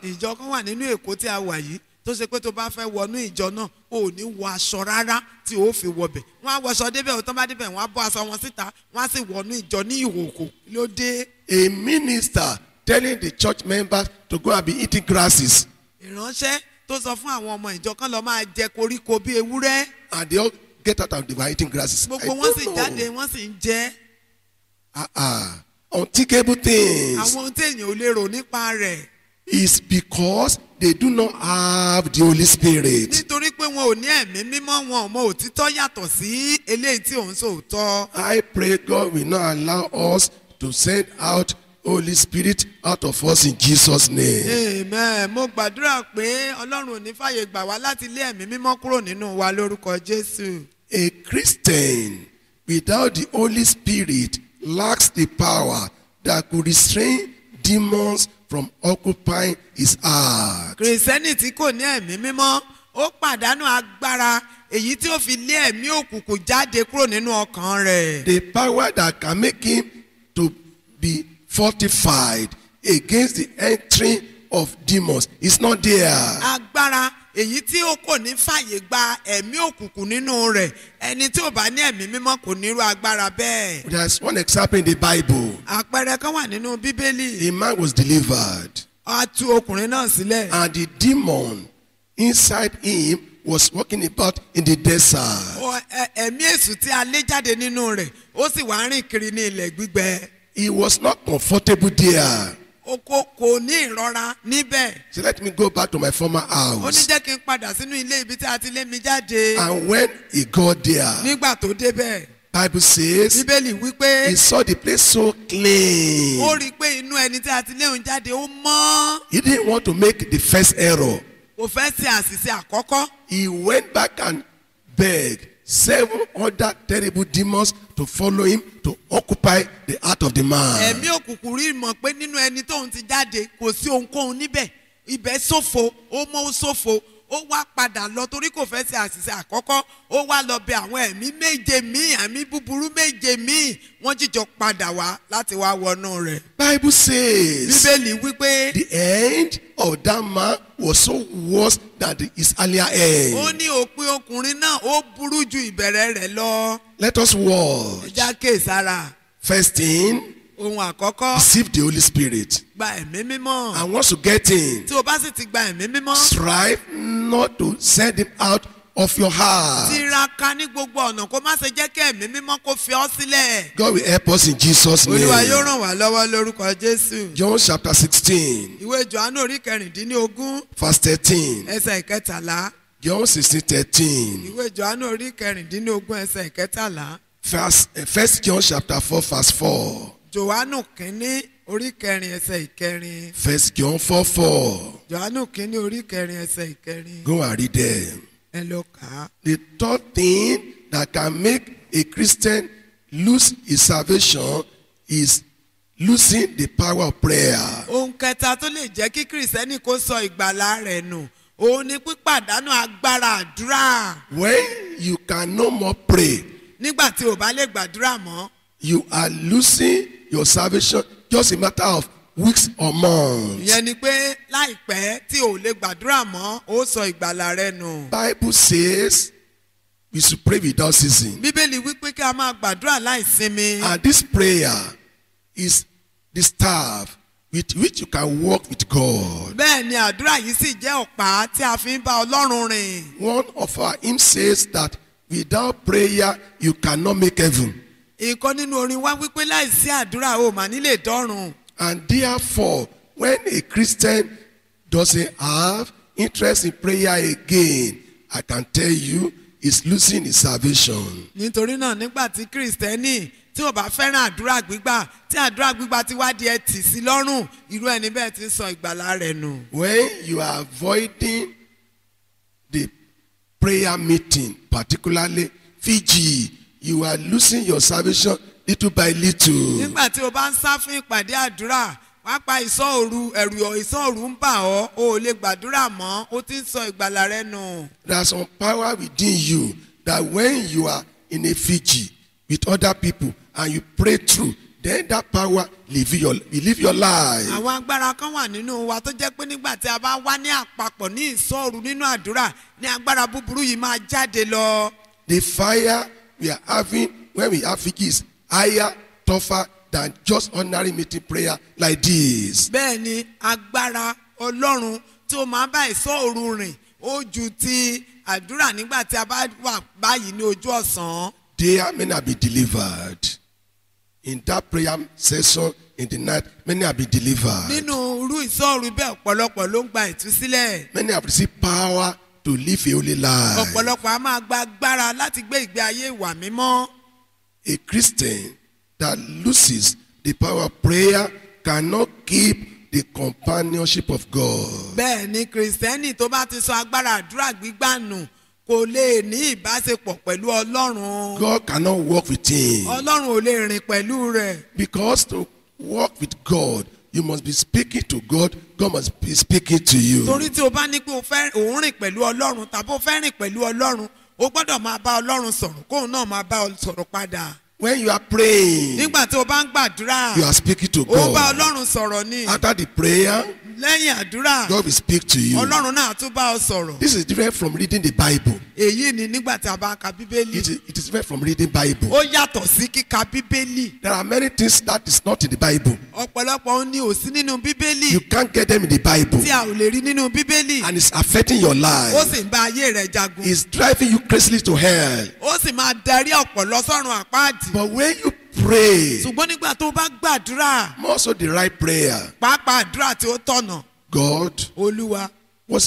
ìjọ kan wà nínú Èkó tí a wà yìí tó ṣe pé tó bá fẹ́ wọnú ìjọ náà ò ní wọ aṣọ rárá tí ó fi wọbẹ̀ wọ́n á wọṣọ débẹ̀ ò tán bá débẹ̀ wọ́n á bọ́ aṣọ wọn síta wọ́n á sì wọnú ìjọ ní ìhòòhò ló dé.
A minister telling the church members to go and be eating grasses.
ìránṣẹ́ tó sọ fún àwọn ọmọ ìjọ kan lọ máa jẹ koríko bí ewúrẹ́.
And they all get out and they were eating grasses.
gbogbo wọn sì jáde wọ́n sì ń jẹ.
Unthinkable things.
àwọn ohun tí èèyàn ò lè rò nípa rẹ̀.
Is because they do not have the Holy Spirit.
nítorí pé wọn ò ní ẹ̀mí mímọ́ wọn ò mọ òtítọ́ yàtọ̀ sí eléyìí tí òun sòótọ́.
I pray God will not allow us to send out Holy Spirit out of us in Jesus' name.
Amen. Mo gbàdúrà pé Ọlọ́run ò ní fàyè gbà wá láti lé ẹ̀mí mímọ́ kúrò nínú wa lórúkọ Jésù.
A Christian without the Holy Spirit lacks the power that could restrain demons from occupying his heart.
Kìrìsìtẹ́nì tí kò ní ẹ̀mí mímọ́ ó pàdánù agbára èyí tí ó fi lé ẹ̀mí òkùnkùn jáde kúrò nínú ọkàn rẹ̀.
The power that can make him to be fortified against the entry of demons is not there.
Agbára èyí tí ó kò ní fàyè gba ẹ̀mí òkùnkùn nínú rẹ̀ ẹni tí ò bá ní ẹ̀mí mímọ́ kò ní irú agbára bẹ́ẹ̀.
There's one example in the Bible.
Àpẹẹrẹ kan wà nínú Bíbélì.
A man was delivered.
A tú ọkùnrin náà sílẹ̀.
And the demon inside him was walking about in the desert.
Ẹ̀mí èṣù tí a lé jáde nínú rẹ̀ ó sì wá rìn kiri ní ilẹ̀ gbígbẹ.
He was not comfortable there.
Kò ní ìrọ̀ra níbẹ̀.
So let me go back to my former
Ó ní
house.
jẹ́ kí n padà sínú ilé ibi tí a ti lé mi jáde.
And when he got there,
Nígbà tó débẹ̀,
Bible says
Bíbélì wípé
he saw the place so clean.
ó rí i pé inú ẹni tí a ti lé òun jáde ó mọ́.
He didn't want to make the first error.
Kò fẹ́ ṣe àṣìṣe àkọ́kọ́.
He went back and begged 7 other terrible demons to follow him to occupy the heart of the man.
Ẹ̀mí òkùnkùn rí mọ̀ pé nínú ẹni tóun ti jáde kò sí ohunkóhun níbẹ̀. Ibẹ̀ ṣófo, ó mọ́ ó ṣófo. Ó wá padà lọ torí kò fẹ́ ṣe àṣìṣe àkọ́kọ́. Ó wá lọ bẹ̀ àwọn ẹ̀mí méje míì, ẹ̀mí búburú méje míì. Wọ́n jíjọ padà wá láti wá wọnú rẹ̀.
Bible says
Bíbélì wípé
the end of that man was so worse than his earlier end.
ó ní òpin ọkùnrin náà ó burú ju ìbẹ̀rẹ̀ rẹ̀ lọ.
Let us watch.
Ẹja kéèsára.
First thing,
Ohun àkọ́kọ́
receive the Holy Spirit.
gba ẹ̀mí mímọ́.
And once you get in,
Tí o bá sì ti gba ẹ̀mí mímọ́.
strive not to send him out of your heart.
tiraka ní gbogbo ọ̀nà kó má ṣe jẹ́ kí ẹ̀mí mímọ́ kó fi ọ́ sílẹ̀.
God will help us in Jesus'
olúwa yóò
name.
ràn wá lọ́wọ́ lórúkọ jésù.
John chapter 16,
ìwé Jòhánù orí kẹrìndínlógún
verse 13.
ẹsẹ̀ ìkẹtàlá.
John 16, 13.
ìwé Jòhánù orí kẹrìndínlógún ẹsẹ̀ ìkẹtàlá.
First John chapter 4, verse 4.
Jòhánù kínní orí kẹrin ẹsẹ̀ ìkẹrin.
First John 4, 4.
Jòhánù kínní orí kẹrin ẹsẹ̀ ìkẹrin.
Go and read them.
ẹ lọ kà á.
The third thing that can make a Christian lose his salvation is losing the power of prayer.
ohun kẹta tó lè jẹ́ kí kìrìsìtẹ́nì kó sọ ìgbàlà rẹ̀ nù òun ni pípàdánù agbára àdúrà.
When you can no more pray,
nígbà tí o bá lè gbàdúrà mọ́
you are losing your salvation just a matter of weeks or months.
ìyẹn ni pé láìpẹ́ tí o lè gbàdúrà mọ́ ó sọ ìgbàlà rẹ̀ nù.
Bible says we should pray without ceasing.
bíbélì wípé kí a máa gbàdúrà láì sinmi.
And this prayer is the staff with which you can walk with God.
bẹ́ẹ̀ ni àdúrà yìí sì jẹ́ ọ̀pá tí a fi ń bá Ọlọ́run rìn.
One of our hymns says that without prayer you cannot make heaven.
ìkan nínú orin wa wípé láìsí àdúrà o mà nílè dọ́run.
And therefore, when a Christian doesn't have interest in prayer again, I can tell you, he's losing his salvation.
nítorí náà nígbà tí kìrìsìtẹ́nì tí ò bá fẹ́ràn àdúrà gbígbà tí àdúrà gbígbà ti wá di ẹtì sí lọ́rùn irú ẹni bẹ́ẹ̀ ti ń sọ ìgbàlà rẹ̀ nù.
When you are avoiding the prayer meeting, particularly Fiji, you are losing your salvation little by little.
nígbà tí o bá ń sá fún ìpàdé àdúrà pápá ìsọ̀ òru ẹ̀rù ìsọ̀ òru ń bà ọ́ o ò lè gbàdúrà mọ́ ó ti ń sọ ìgbàlà rẹ̀ nù.
There's some power within you that when you are in a Fiji with other people and you pray through, then that power will live your life.
àwọn agbára kan wà nínú wa tó jẹ́ pé nígbà tí a bá wá ní àpapọ̀ ní ìsọ̀ òru nínú àdúrà ní agbára búburú yìí máa jáde lọ.
The fire we are having when we have Fiji is higher, tougher than just ordinary meeting prayer like this.
bẹ́ẹ̀ ni agbára Ọlọ́run tí ó máa bá ìsọ̀ òru rìn ó ju ti àdúrà nígbà tí a bá wà báyìí ní ojú ọ̀sán.
There many have been delivered. In that prayer session in the night, many have been delivered.
nínú irú ìsọ̀ òru bẹ́ẹ̀ ọ̀pọ̀lọpọ̀ ló ń gba ìtúsílẹ̀.
Many have received power to live a holy life.
ọ̀pọ̀lọpọ̀ a máa gba agbára láti gbé ìgbé ayé ìwà mímọ́.
A Christian that loses the power of prayer cannot keep the companionship of God.
bẹ́ẹ̀ ni kìrìsìtẹ́nì tó bá ti sọ agbára àdúrà gbígbà nù kò lè ní ìbáṣepọ̀ pẹ̀lú Ọlọ́run.
God cannot walk with him.
Ọlọ́run ò lè rìn pẹ̀lú rẹ̀.
Because to walk with God, you must be speaking to God. God must be speaking to you.
torí tí o bá ní pé òun rìn pẹ̀lú Ọlọ́run tàbí o fẹ́ rìn pẹ̀lú Ọlọ́run o gbọ́dọ̀ máa bá Ọlọ́run sọ̀rọ̀ kóun náà máa bá ọ sọ̀rọ̀ padà.
When you are praying,
nígbà tí o bá ń gbàdúrà
you are speaking to
o bá
God.
Ọlọ́run sọ̀rọ̀ ni.
After the prayer,
lẹ́yìn àdúrà
God will speak to you.
Ọlọ́run náà tún bá ọ sọ̀rọ̀.
This is different from reading the Bible.
èyí ni nígbà tí a bá ka bíbélì.
It is different from reading Bible.
ó yàtọ̀ sí kíka bíbélì.
There are many things that is not in the Bible.
ọ̀pọ̀lọpọ̀ ní ò sí nínú bíbélì
You can't get them in the Bible.
tí a ò lè rí nínú bíbélì.
And it's affecting your
ó
life.
sì ń bá ayé rẹ̀ jagun.
It's driving you crazily to hell.
ó sì máa darí ọ̀pọ̀lọ sọ́run àpáàdì.
But when you pray,
ṣùgbọ́n nígbà tó bá gbàdúrà
more so the right prayer,
pàápàá àdúrà tí ó tọ̀nà.
God,
Olúwa
what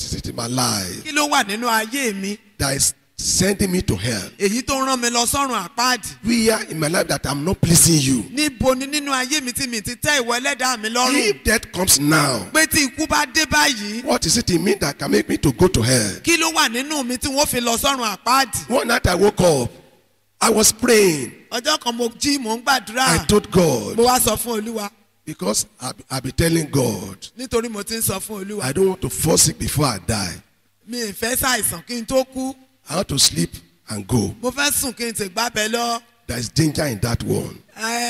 is it in my life
kí ló wà nínú ayé mi
that is sending me to hell?
èyí tó ń rán mi lọ sọ́run àpáàdì.
Where in my life that I'm not pleasing you?
níbo ni nínú ayé mi tí mi ti tẹ́ ìwọ ẹlẹ́dàá mi lọ́rùn.
If death comes now,
pé tí ikú bá dé báyìí
what is it in me that can make me to go to hell?
kí ló wà nínú mi tí wọ́n fi lọ sọ́run àpáàdì.
One night I woke up, I was praying.
ọjọ́ kan mo jí mò ń gbàdúrà.
I told God,
mo wá sọ fún Olúwa
because I've been telling God,
nítorí mo ti ń sọ fún Olúwa.
I don't want to fall sick before I die.
mi ì fẹ́ ṣàìsàn kí n tó kú.
I want to sleep and go.
mo fẹ́ sùn kí n ti gbábẹ́ lọ.
There is danger in that one.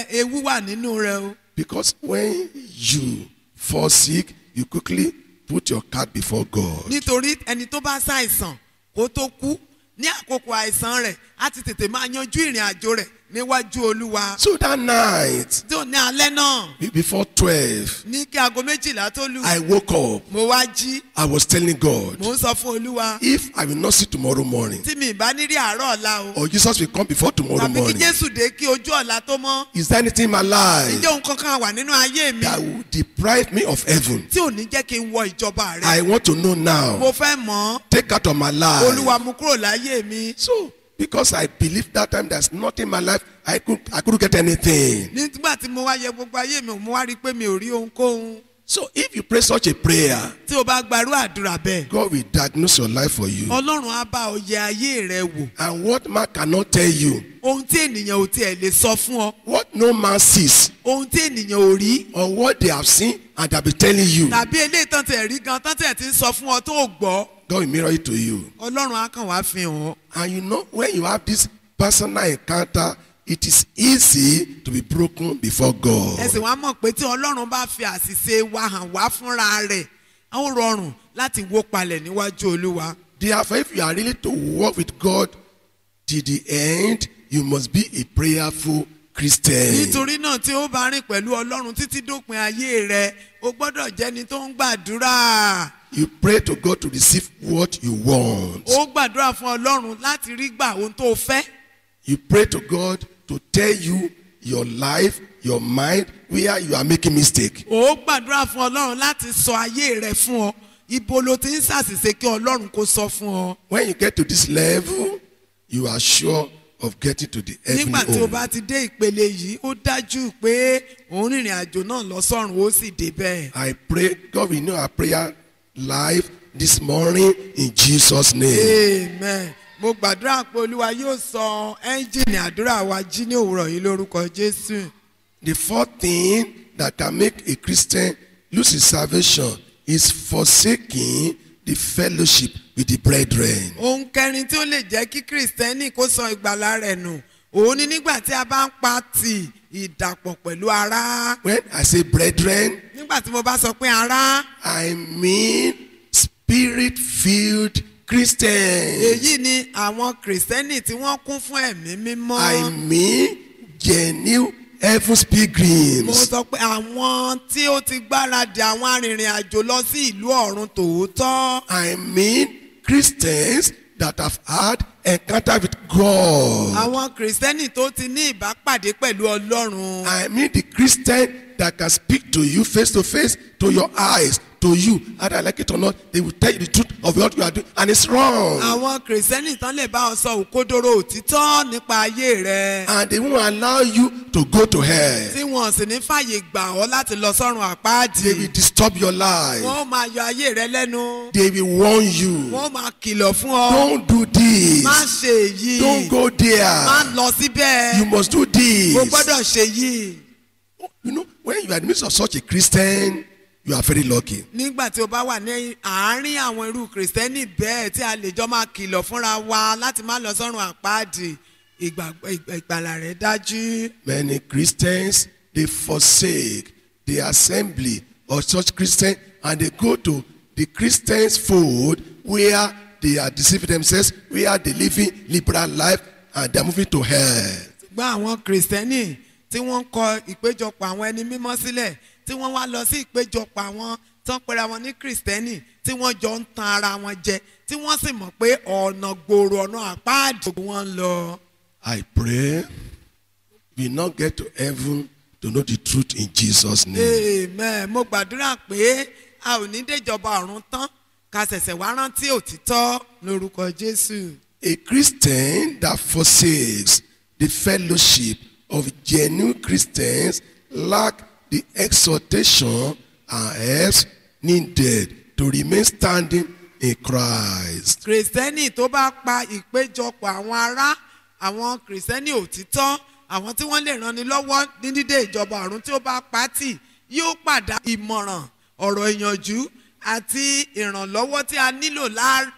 ewu wà nínú rẹ o.
Because when you fall sick, you quickly put your card before God.
nítorí ẹni tó bá ṣàìsàn kó tó kú ní àkókò àìsàn rẹ̀ á ti tètè máa yanjú ìrìn àjò rẹ̀ níwájú Olúwa.
So that night,
Tí ò ní alẹ́ náà,
before 12,
ní kí aago 12 tó lù,
I woke up.
mo wá jí,
I was telling God,
mo ń sọ fún Olúwa,
if I will not see tomorrow morning,
tí mi bá ní rí àárọ̀ ọ̀la o,
or Jesus will come before tomorrow
tàbí kí
morning,
Jésù dé kí ojú ọ̀la tó mọ́,
is there anything in my life
ǹjẹ́ ohun kankan wà nínú ayé mi
that will deprive me of heaven?
tí ò ní jẹ́ kí n wọ ìjọba rẹ?
I want to know now.
Mo fẹ́ mọ̀,
Take out of my life.
Olúwa mú kúrò láyé mi.
So, because I believe that time there's nothing in my life, I couldn't get anything.
Nígbà tí mo wá yẹ gbogbo ayé mi, mo wá rí i pé mi ò rí ohunkóhun.
So, if you pray such a prayer,
Tí o bá gbarú àdúrà bẹ́ẹ̀,
God will diagnose your life for you.
Ọlọ́run á bá ọ yẹ ayé rẹ wò.
And what man cannot tell you,
Ohun tí ènìyàn ò tiẹ̀ lè sọ fún ọ,
what no man sees,
ohun tí ènìyàn ò rí,
or what they have seen and they have been telling you,
tàbí eléyìí tán tẹ̀ rí gan tán tẹ̀ ti ń sọ fún ọ tó o gbọ́,
God will mirror it to you.
Ọlọ́run á kàn wá fi hàn ọ́.
And you know, when you have this personal encounter, it is easy to be broken before God.
Ẹ sì wá mọ̀ pé tí Ọlọ́run bá fi àṣìṣe wa hàn wá fúnra rẹ̀, á ó rọrùn láti wó palẹ̀ níwájú Olúwa.
Therefore, if you are really to walk with God till the end, you must be a prayerful Christian.
Nítorí náà tí ó bá rìn pẹ̀lú Ọlọ́run títí dópin ayé rẹ̀, o gbọ́dọ̀ jẹ́ni tó ń gbàdúrà.
You pray to God to receive what you want.
Ó gbàdúrà fún Ọlọ́run láti rí gbà ohun tó fẹ́.
You pray to God to tell you your life, your mind, where you are making mistake.
Ó gbàdúrà fún Ọlọ́run láti sọ ayé rẹ̀ fún ọ. Ibo ló ti ń ṣàṣìṣe kí Ọlọ́run kó sọ fún ọ.
When you get to this level, you are sure of getting to the heavenly
Nígbà tí o
home.
bá ti dé ìpele yìí, ó dájú pé òun rìnrìn àjò náà lọ sọ́run ó sì débẹ̀.
I pray God will know our prayer life this morning in Jesus' name.
Amen. Mo gbàdúrà pé Olúwa yóò sọ ẹ́ńjìnì àdúrà wa jí ní òwúrọ̀ yìí lórúkọ Jésù.
The fourth thing that can make a Christian lose his salvation is forsaking the fellowship with the brethren.
Ohun kẹrin tí ó lè jẹ́ kí Kìrìsìtẹ́nì kó sọ ìgbàlà rẹ̀ nù, òun ni nígbà tí a bá ń pa tì ìdàpọ̀ pẹ̀lú ará.
When I say brethren,
Nígbà tí mo bá sọ pé ará,
I mean spirit-filled Christians.
èyí ni àwọn Kìrìsìtẹ́nì tí wọ́n kún fún ẹ̀mí mímọ́.
I mean genuine heaven's
Mo
pilgrims.
sọ pé àwọn tí ó ti gbáradì àwọn arìnrìn àjò lọ sí ìlú ọ̀run tòótọ́.
I mean Christians that have had encounter with God.
Àwọn Kìrìsìtẹ́nì tó ti ní ìbápàdé pẹ̀lú Ọlọ́run.
I mean the Christian that can speak to you face to face, to your eyes, to you, either I like it or not, they will tell you the truth of what you are doing, and it's wrong.
Àwọn Kìrìsìtẹ́nì tán lè bá ọ sọ òkodoro òtítọ́ nípa ayé rẹ.
And they won't allow you to go to hell.
Tí wọn sì ní fàyè gbà ọ́ láti lọ sọ́run
They will
àpáàdì.
disturb your life.
Wọ́n máa yọ ayé rẹ lẹ́nu.
They will warn you.
Wọ́n máa kìlọ̀ fún ọ.
Don't do this.
Má ṣe èyí.
Don't go
Má
there.
lọ síbẹ̀.
You must do this.
O gbọ́dọ̀ ṣe yìí.
You know, when you are in the midst of such a Christian, you are very lucky.
Nígbà tí o bá wà ní àárín àwọn irú Kìrìsìtẹ́nì bẹ́ẹ̀ tí a lè jọ máa kìlọ̀ fúnra wa láti má lọ sọ́run àpáàdì, ìgbàlà rẹ̀ dájú.
Many Christians, they forsake the assembly of such Christians and they go to the Christians' fold where they are deceiving themselves, where they living liberal life and they are moving to hell.
Ṣùgbọ́n àwọn Kìrìsìtẹ́nì tí wọ́n ń kọ ìpéjọpọ̀ àwọn ẹni mímọ́ sílẹ̀, tí wọ́n wá lọ sí ìpéjọpọ̀ àwọn tó ń pera wọn ní Kìrìsìtẹ́nì, tí wọ́n jọ ń tan ara wọn jẹ, tí wọ́n sì mọ̀ pé ọ̀nà gbòòrò ọ̀nà àpáàdì wọn ń lọ.
I pray we not get to heaven to know the truth in Jesus' name.
Amen. Mo gbàdúrà pé a ò ní déjọba ọ̀run tán ká ṣẹ̀ṣẹ̀ wá rántí òtítọ́ lórúkọ Jésù.
A Christian that forsakes the fellowship of genuine Christians lack the exhortation and helps needed to remain standing in Christ.
Kìrìsìtẹ́nì tó bá pa ìpéjọpọ̀ àwọn ará, àwọn Kìrìsìtẹ́nì òtítọ́, àwọn tí wọ́n lè ranni lọ́wọ́ ní dídé ìjọba ọ̀run tí ó bá pátì, yóò pàdá ìmọ̀ràn, ọ̀rọ̀ ìyànjú àti ìrànlọ́wọ́ tí a nílò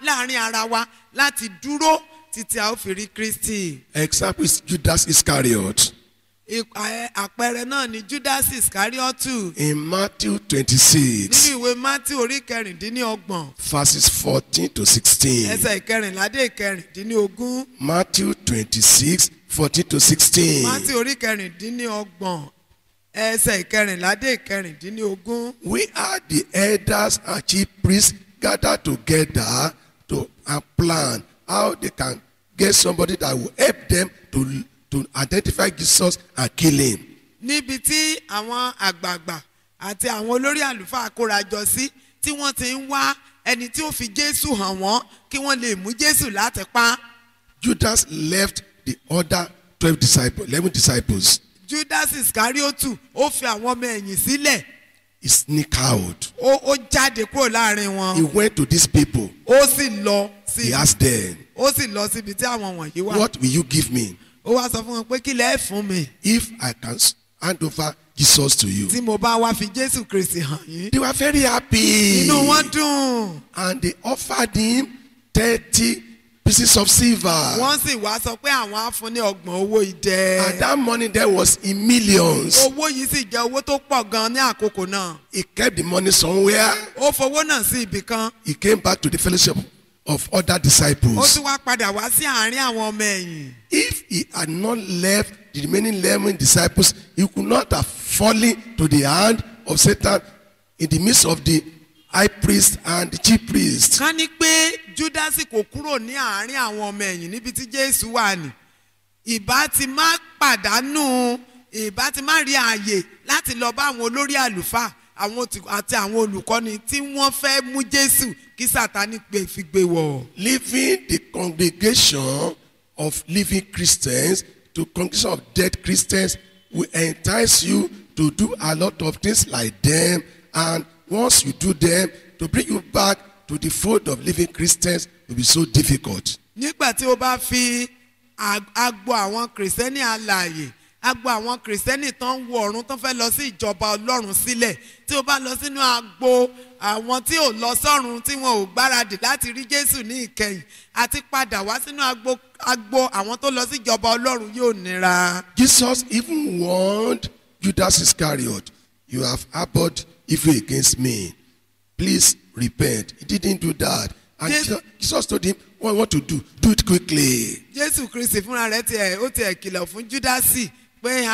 láàrin ara wa láti dúró títí a ó fi rí Kristi.
Example is Judas Iscariot.
Àpẹẹrẹ náà ni Judas Iscariotu.
In Matthew 26,
Nínú ìwé Matthew orí kẹrìndínlọ́gbọ̀n.
verses 14 to 16.
Ẹsẹ̀ ìkẹrìnlá dé ìkẹrìndínlógún.
Matthew 26, 14-16.
Mátì orí kẹrìndínlọ́gbọ̀n ẹsẹ̀ ìkẹrìnlá dé ìkẹrìndínlógún.
We are the elders and chief priests gathered together to plan how they can get somebody that will help them to identify Jesus and kill him.
Níbi tí àwọn àgbààgbà àti àwọn olórí àlùfáà kórajọ sí tí wọ́n ti ń wá ẹni tí ó fi Jésù hàn wọ́n kí wọ́n lè mú Jésù láti pa.
Judas left the other 11 disciples.
Judas Iscariotu ó fi àwọn ọmọ ẹ̀yìn sílẹ̀.
He sneaked out.
Ó jáde kúrò láàrin wọn.
He went to these people.
Ó sì lọ sí.
He asked them,
Ó sì lọ síbi tí àwọn wọ̀nyí wà.
what will you give me
Ó wá sọ fún wọn pé kí lẹ fún mi
if I can hand over Jesus to you?
tí mo bá wá fi Jésù Kristi hàn yín.
They were very happy.
Inú wọn dùn.
And they offered him 30 pieces of silver.
Wọ́n sì wá sọ pé àwọn á fún ní 30 owó idẹ.
And that money there was in millions.
Owó yìí sì jẹ́ owó tó pọ̀ gan ní àkókò náà.
He kept the money somewhere.
Ó fowó náà sí ibì kan.
He came back to the fellowship of other
Ó
disciples.
tún wá padà wá sí àárín àwọn ọmọ ẹ̀yìn.
If he had not left the remaining 11 disciples, he could not have fallen to the hand of Satan in the midst of the high priest and the chief priest.
Ká ní pé Júdásì kò kúrò ní àárín àwọn ọmọ ẹ̀yìn níbi tí Jésù wà ní. Ìbá ti má pàdánù, ìbá ti má rí ààyè láti lọ bá àwọn olórí àlùfáà àti àwọn olùkọ́ni tí wọ́n fẹ́ mú Jésù kí Sátánì fi gbé wọ̀.
Leaving the congregation of living Christians to congregation of dead Christians will entice you to do a lot of things like them, and once you do them, to bring you back to the fold of living Christians will be so difficult.
Nígbà tí o bá fi agbo àwọn kìrìsìtẹ́nì alààyè, agbo àwọn kìrìsìtẹ́nì tó ń wọ ọ̀run tó fẹ́ lọ sí ìjọba Ọlọ́run sílẹ̀, tí o bá lọ sínú agbo àwọn tí ò lọ sọ́run tí wọn ò gbáradì láti rí Jésù ní ìkẹyìn àti padà wá sínú agbo àwọn tó lọ sí ìjọba Ọlọ́run yóò nira.
Jesus even warned Judas Iscariot, you have harbored evil against me. Please repent. He didn't do that. And Jesus told him, what you want to do, do it quickly.
Jésù Kristi fúnra rẹ̀ ó tiẹ̀ kìlọ̀ fún Júdásì pé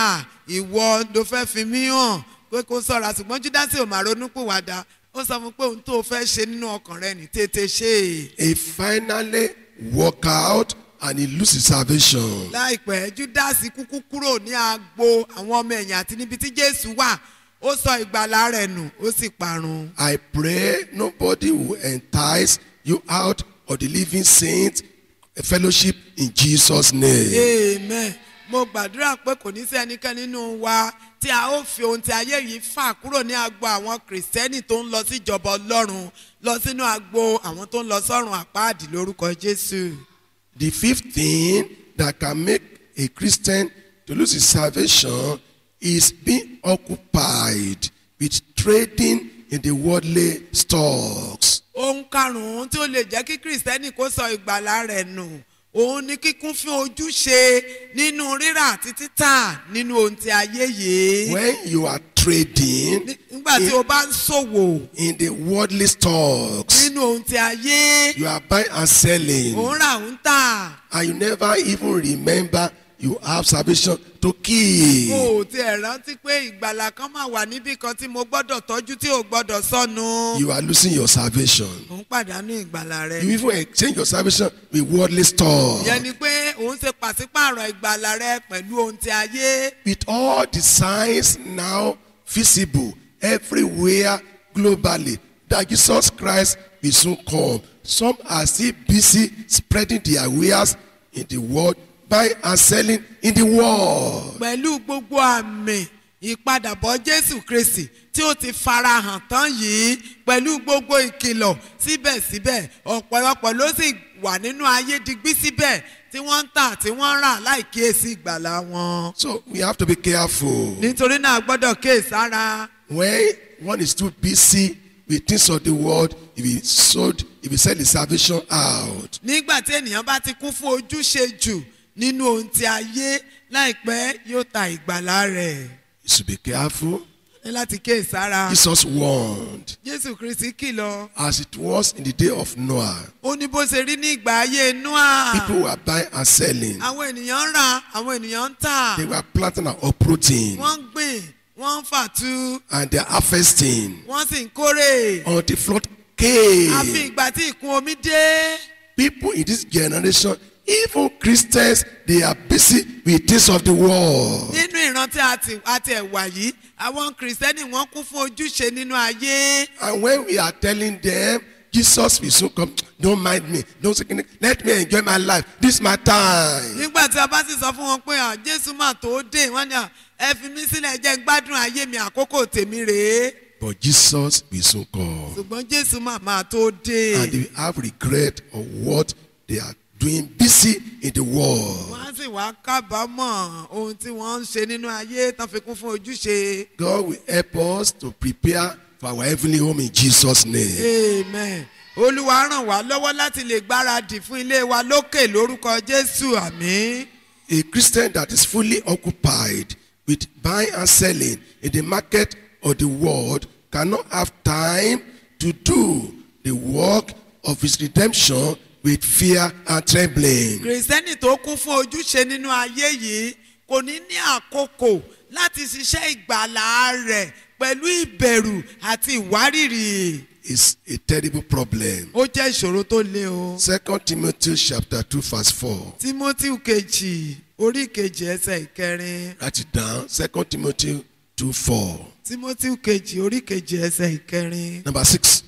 ìwọ ló fẹ́ fi mí hàn pé kó ṣọ́ra, ṣùgbọ́n Júdásì ò máa ronúpìwàdà. Ó sọ fún pé ohun tó fẹ́ ṣe nínú ọkàn rẹ̀ ní tètè ṣe.
He finally walked out and he lost his salvation.
Láìpẹ́ Júdásì kúkú kúrò ní agbo àwọn ọmọ ẹ̀yìn àti níbi tí Jésù wà. Ó sọ ìgbàlà rẹ̀ nù, ó sì parun.
I pray nobody will entice you out of the living saints fellowship in Jesus' name.
Amen. Mo gbàdúrà pé kò ní sí ẹnikẹ́ni nínú wa tí a ó fi ohun tí ayé yìí fà kúrò ní agbo àwọn kìrìsìtẹ́nì tó ń lọ sí ìjọba Ọlọ́run lọ sínú agbo àwọn tó ń lọ sọ́run àpáàdì lórúkọ Jésù.
The fifth thing that can make a Christian to lose his salvation is being occupied with trading in the worldly stocks.
Ohun karùn-ún tí ó lè jẹ́ kí kìrìsìtẹ́nì kó sọ ìgbàlà rẹ̀ nù, òun ni kíkún fún ojúṣe nínú rírà àti títà nínú ohun tí ayé yìí.
When you are trading
nígbà tí o bá ń ṣòwò
in the worldly stocks,
nínú ohun tí ayé,
you are buying and selling,
òun rà ń tà.
and you never even remember you have salvation to keep.
Mo ti ẹ̀ rántí pé ìgbàlà kan máa wà níbì kan tí mo gbọ́dọ̀ tọ́jú tí ò gbọ́dọ̀ sọnù.
You are losing your salvation.
Òun pàdánù ìgbàlà rẹ.
You even exchange your salvation with worldly stuff.
Yẹn ni pé òun ṣe pàṣípààrọ̀ ìgbàlà rẹ pẹ̀lú ohun tí ayé.
With all the signs now visible everywhere globally that Jesus Christ will soon come, some are still busy spreading their wares in the world, buying and selling in the world.
Pẹ̀lú gbogbo àmì ìpadàbọ̀ Jésù Kristi tí ó ti farahàn tán yìí, pẹ̀lú gbogbo ìkìlọ̀ síbẹ̀síbẹ̀ ọ̀pọ̀lọpọ̀ ló sì wà nínú ayé digbí síbẹ̀ tí wọ́n ń tà tí wọ́n ń rà láì kíyèsí ìgbàlà wọn.
So we have to be careful.
Nítorí náà gbọ́dọ̀ kíyèsára.
When one is too busy with things of the world, if he sell his salvation out.
Nígbà tí ènìyàn bá ti kún fún ojúṣe jù nínú ohun tí ayé, láìpẹ́ yóò ta ìgbàlà rẹ̀.
You should be careful.
ní láti kíyèsára.
Jesus warned,
Jésù Kristi kìlọ̀.
as it was in the day of Noah,
Ó ní bó ṣe rí ní ìgbà ayé Nóà.
people were buying and selling.
Àwọn ènìyàn ń rà, àwọn ènìyàn ń tà.
They were planting and uprooting,
Wọ́n ń gbìn, wọ́n ń fàtu,
and they are harvesting
wọ́n sì ń kórè.
until flood
Àfi
came.
ìgbà tí ìkún omi dé.
People in this generation, even Christians, they are busy with things of the world.
Nínú ìran tí a ti ẹ̀wà yìí, àwọn kìrìsìtẹ́nì wọ́n kún fún ojúṣe nínú ayé.
And when we are telling them, Jesus will soon come, don't mind me, don't say anything, let me enjoy my life, this is my time.
Nígbà tí a bá sì sọ fún wọn pé Jésù mà tó dé, wọ́n ní ẹ fi mí sílẹ̀ jẹ́ n gbádùn ayé mi, àkókò tèmi rèé.
But Jesus will soon come.
Ṣùgbọ́n Jésù máa tó dé.
And they will have regret of what they are doing busy in the world.
Wọ́n á sì wá kábàámọ̀ ohun tí wọ́n ń ṣe nínú ayé tán fi kún fún ojúṣe.
God will help us to prepare for our heavenly home in Jesus' name.
Amen. Olúwa ràn wá lọ́wọ́ láti lè gbáradì fún ilé wa lókè lórúkọ Jésù, àmín.
A Christian that is fully occupied with buying and selling in the market of the world cannot have time to do the work of his redemption with fear and trembling.
Kìrìsìtẹ́nì tó kún fún ojúṣe nínú ayé yìí kò ní ní àkókò láti ṣiṣẹ́ ìgbàlà rẹ̀ pẹ̀lú ìbẹ̀rù àti ìwárìrì.
It's a terrible problem.
Ó jẹ́ ìṣòro tó le o.
2 Timothy chapter 2 verse 4.
Tímótì kejì orí kejì ẹsẹ̀ ìkẹrin.
Write it down. 2 Timothy 2:4.
Tímótì kejì orí kejì ẹsẹ̀ ìkẹrin.
Number 6.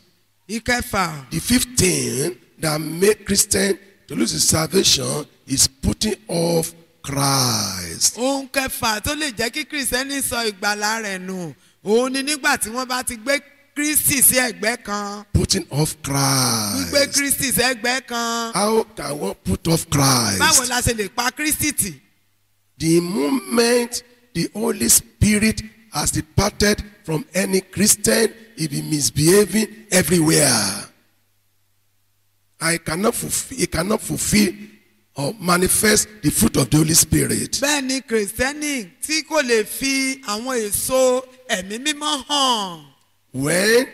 Ìkẹfà.
The fifth thing that make Christian to lose his salvation is putting off Christ.
Ohun kẹfà tó lè jẹ́ kí kìrìsìtẹ́nì sọ ìgbàlà rẹ̀ nù òun ni nígbà tí wọ́n bá ti gbé Kristi sí ẹ̀gbẹ́ kan.
Putting off
Gbígbé
Christ.
Kristi sí ẹ̀gbẹ́ kan.
How can one put off Christ?
Báwo la ṣe lè pa Kristi tì?
The moment the Holy Spirit has departed from any Christian, he be misbehaving everywhere. He cannot fulfill or manifest the fruit of the Holy Spirit.
Bẹ́ẹ̀ ni kìrìsìtẹ́nì tí kò lè fi àwọn èso ẹ̀mí mímọ́ hàn.
When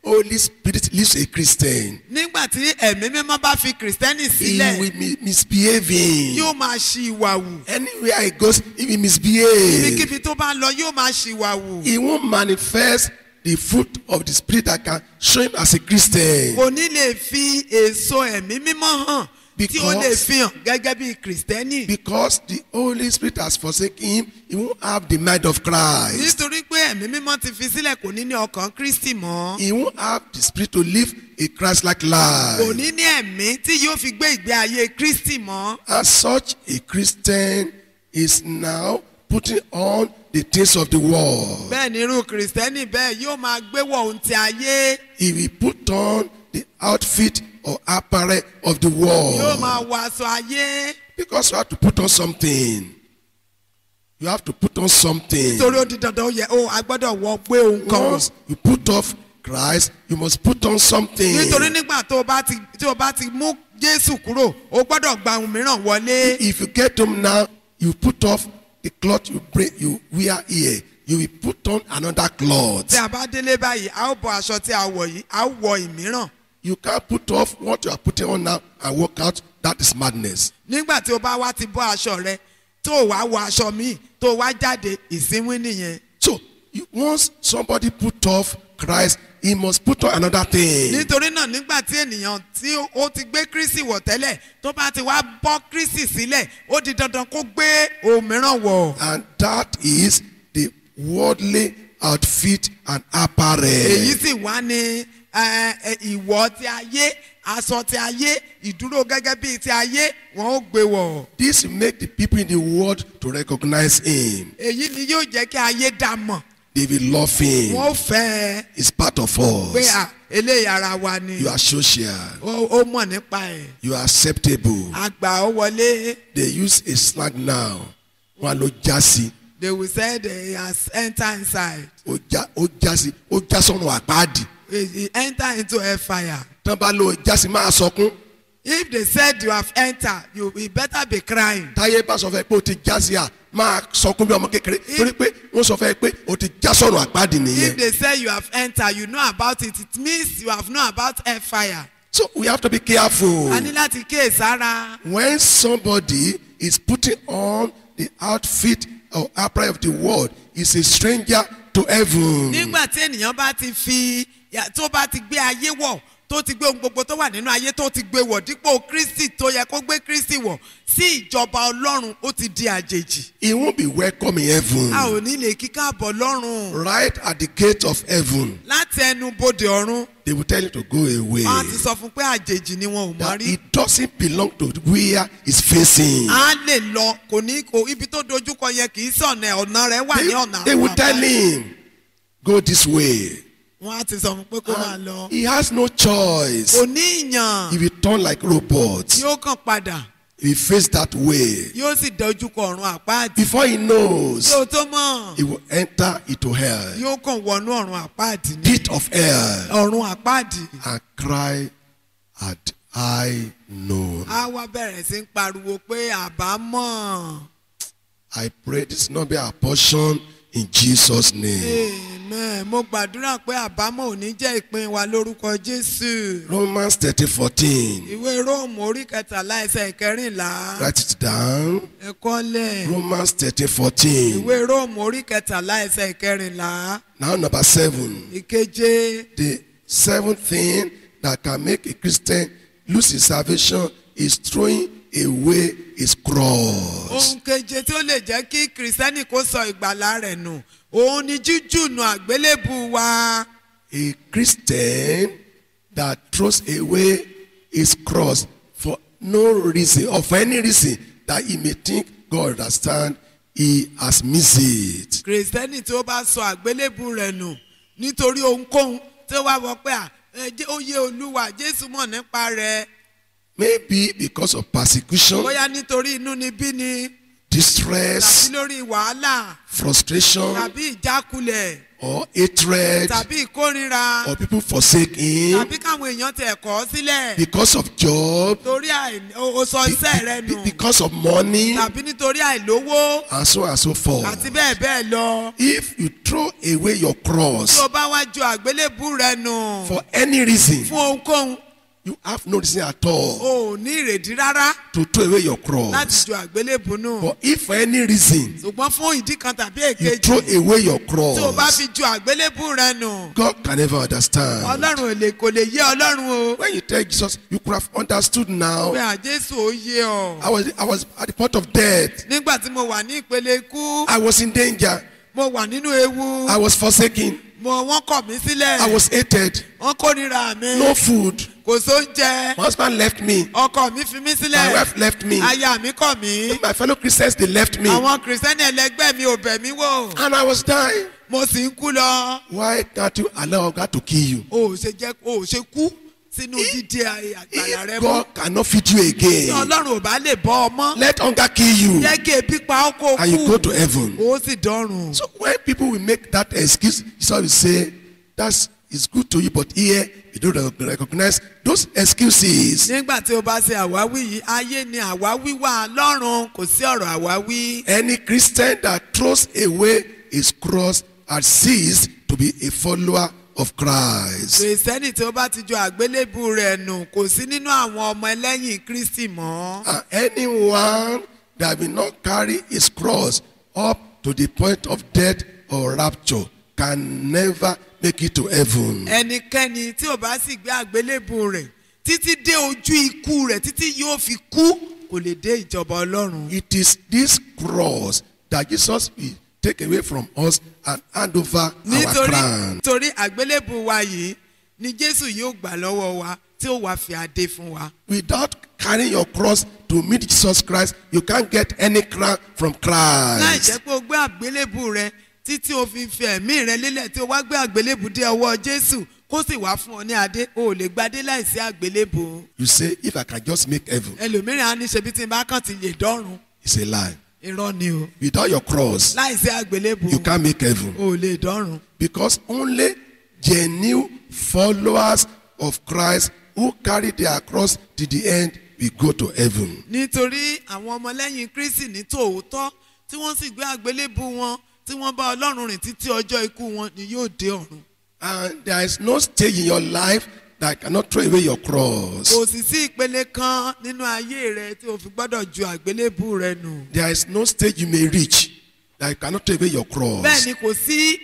Holy Spirit leaves a Christian,
Nígbà tí ẹ̀mí mímọ́ bá fi kìrìsìtẹ́nì
he
sílẹ̀,
will be misbehaving.
yóò máa ṣì ìwà wù.
Anywhere he goes, he will misbehave.
Ibikíbi tó bá lọ yóò máa ṣì ìwà wù.
He won't manifest the fruit of the Spirit that can show him as a Christian.
Kò ní lè fi èso ẹ̀mí mímọ́ hàn tí ó lè fi hàn gẹ́gẹ́ bí kìrìsìtẹ́nì.
Because the Holy Spirit has forsaken him, he won't have the mind of Christ.
Nítorí pé ẹ̀mí mímọ́ ti fi sílẹ̀ kò ní ní ọkàn Kristi mọ́.
He won't have the Spirit to live a Christ-like
Kò
life.
ní ní ẹ̀mí tí yóò fi gbé ìgbé ayé Kristi mọ́.
As such, a Christian is now putting on the things of the world.
Bẹ́ẹ̀ ni irú kìrìsìtẹ́nì bẹ́ẹ̀ yóò máa gbéwọ̀ ohun ti ayé.
He will put on the outfit or apparel of the
Yóò
world.
máa wọ aṣọ ayé.
Because you have to put on something. You have to put on something.
Nítorí ó di dandan ó yẹ a gbọ́dọ̀ wọ gbé ohun kan.
Once you put off Christ, you must put on something.
Nítorí nígbà tó o bá ti mú Jésù kúrò, o gbọ́dọ̀ gba ohun mìíràn wọlé.
If you get home now, you put off the cloth you wear here. You will put on another cloth.
Tí a bá délé báyìí, a ó bọ aṣọ tí a wọ̀ yìí, a ó wọ ìmíràn.
You can't put off what you are putting on now and walk out. That is madness.
Nígbà tí o bá wá ti bọ́ aṣọ rẹ, tó o wá wọ aṣọ míì, tó o wá jáde, ìsínwín nìyẹn.
So, once somebody put off Christ, he must put on another thing.
Nítorí náà nígbà tí ènìyàn tí ó ti gbé Kristi wọ̀ tẹ́lẹ̀ tó bá ti wá bọ́ Kristi sílẹ̀ ó di dandan kó gbé ohun mìíràn wọ̀.
And that is the worldly outfit and apparel.
Èyí sì wá ní ìwọ̀ ti ayé, aṣọ ti ayé, ìdúró gẹ́gẹ́ bíi ti ayé wọn ó gbé wọ̀.
This will make the people in the world to recognize him.
Èyí ni yóò jẹ́ kí ayé dá mọ̀.
They will love him.
Wọ́n fẹ́
It's part of
pé
us.
eléyìí ara wa ni.
You are social.
Ó mọ̀ nípa ẹ̀.
You are acceptable.
Àgbà ó wọlé.
They use a slang now. Wọ́n á lo jásí.
They will say they has entered inside.
Ó jásí. Ó jásọ̀nù àpáàdì.
He enter into a fire.
Tán bá lo jásí máa sọkún.
If they said you have entered, you better be crying.
Táyé bá sọ fẹ́ pé ó ti jásí à máa sọkún bí ọmọ kékeré torí pé wọ́n sọ fẹ́ pé o ti já sọ̀rọ̀ àpáàdì
If
nìyẹn.
they say you have entered, you know about it, it means you have known about hellfire.
So we have to be careful.
A ní láti kíyèsára.
When somebody is putting on the outfit or apparel of the world, is a stranger to heaven.
Nígbà tí ènìyàn bá ti fi tó bá ti gbé ayé wọ̀ tó ti gbé ohun gbogbo tó wà nínú ayé tó ti gbé wọ̀ dípò Kristi tó yẹ kó gbé Kristi wọ̀ sí ìjọba Ọlọ́run ó ti di àjèjì.
He won't be welcome in heaven.
A ò ní lè kíkà bọ̀ lọ́run.
Right at the gate of heaven,
Láti ẹnu bodè ọ̀run.
they will tell you to go away.
Wọ́n á ti sọ fún pé àjèjì ni wọn ò mọ̀
That
rí.
it doesn't belong to where he's facing.
A lè lọ kò ibi tó dojúkọ yẹn kì í sọ̀nà rẹ̀ wà ní ọ̀nà.
They will tell him, go this way.
Wọ́n á ti sọ fún pé kó máa lọ.
He has no choice.
Kò ní ìyàn.
He will turn like robots.
Yóò kàn padà.
He face that way.
Yóò sì dojúkọ ọ̀run àpáàdì.
Before he knows,
Yóò tó mọ̀.
he will enter into hell,
Yóò kàn wọnú ọ̀run àpáàdì ni.
pit of hell,
Ọ̀run àpáàdì.
and cry at I know.
A wá bẹ̀rẹ̀ sí ń pariwo pé àbámọ̀.
I pray this not be our portion in Jesus' name.
Amen. Mo gbàdúrà pé àbámọ̀ ò ní jẹ́ ìpín wa lórúkọ Jésù.
Romans 30:14.
Ìwé Róòmù orí kẹtàlá ẹsẹ̀ ìkẹrìnlá.
Write it down.
Ẹ kọ́lẹ̀.
Romans 30:14.
Ìwé Róòmù orí kẹtàlá ẹsẹ̀ ìkẹrìnlá.
Now number 7.
Ìkeje.
The seventh thing that can make a Christian lose his salvation is throwing away his cross.
Ohun keje tí ó lè jẹ́ kí Kìrìsìtẹ́nì kó sọ ìgbàlà rẹ̀ nù. Òun ni jíjùnù àgbélébù wa.
A Christian that throws away his cross for no reason or for any reason that he may think God understand, he has missed it.
Kìrìsìtẹ́nì tí ó bá sọ àgbélébù rẹ̀ nù nítorí ohunkóhun tí ó wá wọ pé ó yé Olúwa Jésù mọ̀ nípa rẹ̀.
Maybe because of persecution,
Bóyá nítorí inúnibíni
distress,
tàbí lórí wàhálà
frustration,
tàbí ìjákulẹ̀
or hatred,
tàbí ìkórira
or people forsake him
tàbí káwọn èèyàn tẹ̀ kọ̀ ọ́ sílẹ̀
because of job,
torí ó sọ iṣẹ́ rẹ̀ nù
because of money,
tàbí nítorí àìlówó
and so on and so forth.
àti bẹ́ẹ̀ bẹ́ẹ̀ lọ.
If you throw away your
Tí
cross
o bá wá ju àgbélébù rẹ̀ nù
for any reason,
fún ohunkóhun,
you have no reason at all
o ò ní ìrèdí rárá
to throw away your
láti
cross.
ju àgbélébù nù.
But if for any reason
Ṣùgbọ́n fún ìdí kan tàbí
you
èkejì
throw away your
tí o bá
cross,
fi ju àgbélébù rẹ̀ nù,
God can never understand.
Ọlọ́run kò lè yé Ọlọ́run o.
When you tell Jesus, you could have understood now.
Pé Jésù ó yé ọ.
I was at the point of death.
Nígbà tí mo wà ní ìpele ikú,
I was in danger.
mo wà nínú ewu,
I was forsaken.
wọ́n kọ̀ mí sílẹ̀,
I was hated.
wọ́n kórìíra mi,
No food.
kò sóúnjẹ,
My husband left me.
ọkọ mi fi mí
My
sílẹ̀,
wife left me.
aya mi kọ̀ mí,
My fellow Christians, they left me.
àwọn kìrìsìtẹ́nì ẹlẹgbẹ́ mi ò bẹ̀ mí wò,
And I was dying.
mo sì ń kú lọ.
Why can't you allow God to kill you?
O ò ṣe kú sínú dídé àgbàlá rẹ
If
mọ́.
God cannot feed you
Tí
again,
Ọlọ́run ò bá lè bọ́ ọ mọ́,
let hunger kill you
jẹ́ kí ebi pa ọ́ kó
and you go
kú,
to heaven.
ó sì dọ́run.
So when people will make that excuse, you always say, it's good to you, but here you don't recognize those excuses.
Nígbà tí o bá ṣe àwáwí yìí, ayé ni àwáwí wà, lọ́run kò sí ọ̀rọ̀ àwáwí.
Any Christian that throws away his cross has ceased to be a follower of Christ.
Kìrìsìtẹ́nì tí ó bá ti ju àgbélébù rẹ̀ nù kò sí nínú àwọn ọmọ ẹlẹ́yìn Kristi mọ́.
And anyone that will not carry his cross up to the point of death or rapture can never make it to heaven.
Ẹnikẹ́ni tí ò bá sì gbé àgbélébù rẹ̀ títí dé ojú ikú rẹ̀ títí yóò fi kú kò lè dé ìjọba Ọlọ́run.
It is this cross that Jesus will take away from us and hand over our crown.
Nítorí àgbélébù wa yìí ni Jésù yóò gbà lọ́wọ́ wa tí ó wá fi adé fún wa.
Without carrying your cross to meet Jesus Christ, you can't get any crown from
Láì
Christ.
jẹ́ pé o gbé àgbélébù rẹ títí o fi ẹ̀mí rẹ lélẹ̀ tí o wá gbé àgbélébù dé ọwọ́ Jésù kó sì wá fún ọ ní adé, o ò lè gbadé láìsí àgbélébù.
You say, if I can just make heaven,
Ẹlòmíràn á ní ṣebí tí n bá kàn ti lè dọ́run.
it's a lie.
Irọ́ ni o.
Without your cross,
Láìsí àgbélébù,
you can't make heaven.
o ò lè dọ́run.
Because only genuine followers of Christ who carry their cross to the end will go to heaven.
Nítorí àwọn ọmọlẹ́yìn Kristi ní tòótọ́ tí wọ́n sì gbé àgbélébù wọn tí wọ́n bá Ọlọ́run rìn títí ọjọ́ ikú wọn ni yóò dé ọ̀run.
And there is no stage in your life that cannot throw away your cross.
Kò sì sí ìpele kan nínú ayé rẹ tí o fi gbọ́dọ̀ ju àgbélébù rẹ nù.
There is no stage you may reach that you cannot throw away your cross.
Bẹ́ẹ̀ ni kò sí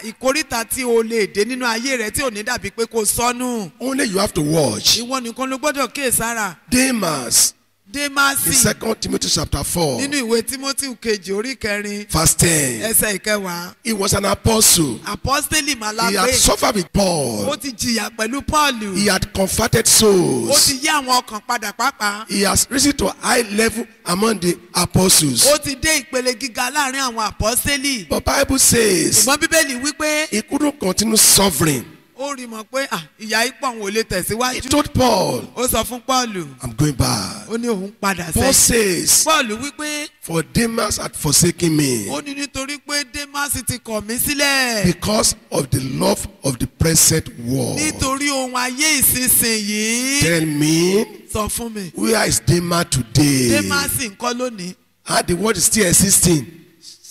ìkóríta tí o lè dé nínú ayé rẹ tí ò ní dàbí pé kò sọnù.
Only you have to watch.
Ìwọ nìkan ló gbọ́dọ̀ kíyèsára.
Demas, in
Démásì
2 Timothy chapter 4,
nínú ìwé Tímótì kejì orí kẹrin
verse 10.
ẹsẹ̀ ìkẹwàá.
He was an apostle.
Apọ́sítélì
He
màlágbé.
had suffered with Paul.
Ó ti jìyà pẹ̀lú Pọ́ọ̀lù.
He had converted
Ó
souls.
ti yí àwọn ọkàn padà pàápàá.
He has risen to a high level among the apostles.
Ó ti dé ìpele gíga láàrin àwọn apọ́sítélì.
But Bible says
Ṣùgbọ́n Bíbélì wípé
he couldn't continue suffering.
ó rí mọ̀ pé ìyà ipò òun ò lè
He
tẹ̀síwájú.
told Paul,
Ó sọ fún Pọ́ọ̀lù.
I'm going back.
Ó ní òun padà
Paul
sẹ́yìn.
says,
Pọ́ọ̀lù wípé
for Demas had forsaken me
ó ní nítorí pé Démásì ti kọ̀ mí sílẹ̀.
because of the love of the present world.
Nítorí ohun ayé ìsinsìnyí.
Tell me,
Sọ fún mi.
where is Demas today?
Démásì ńkọ́ lónìí.
And the world is still existing.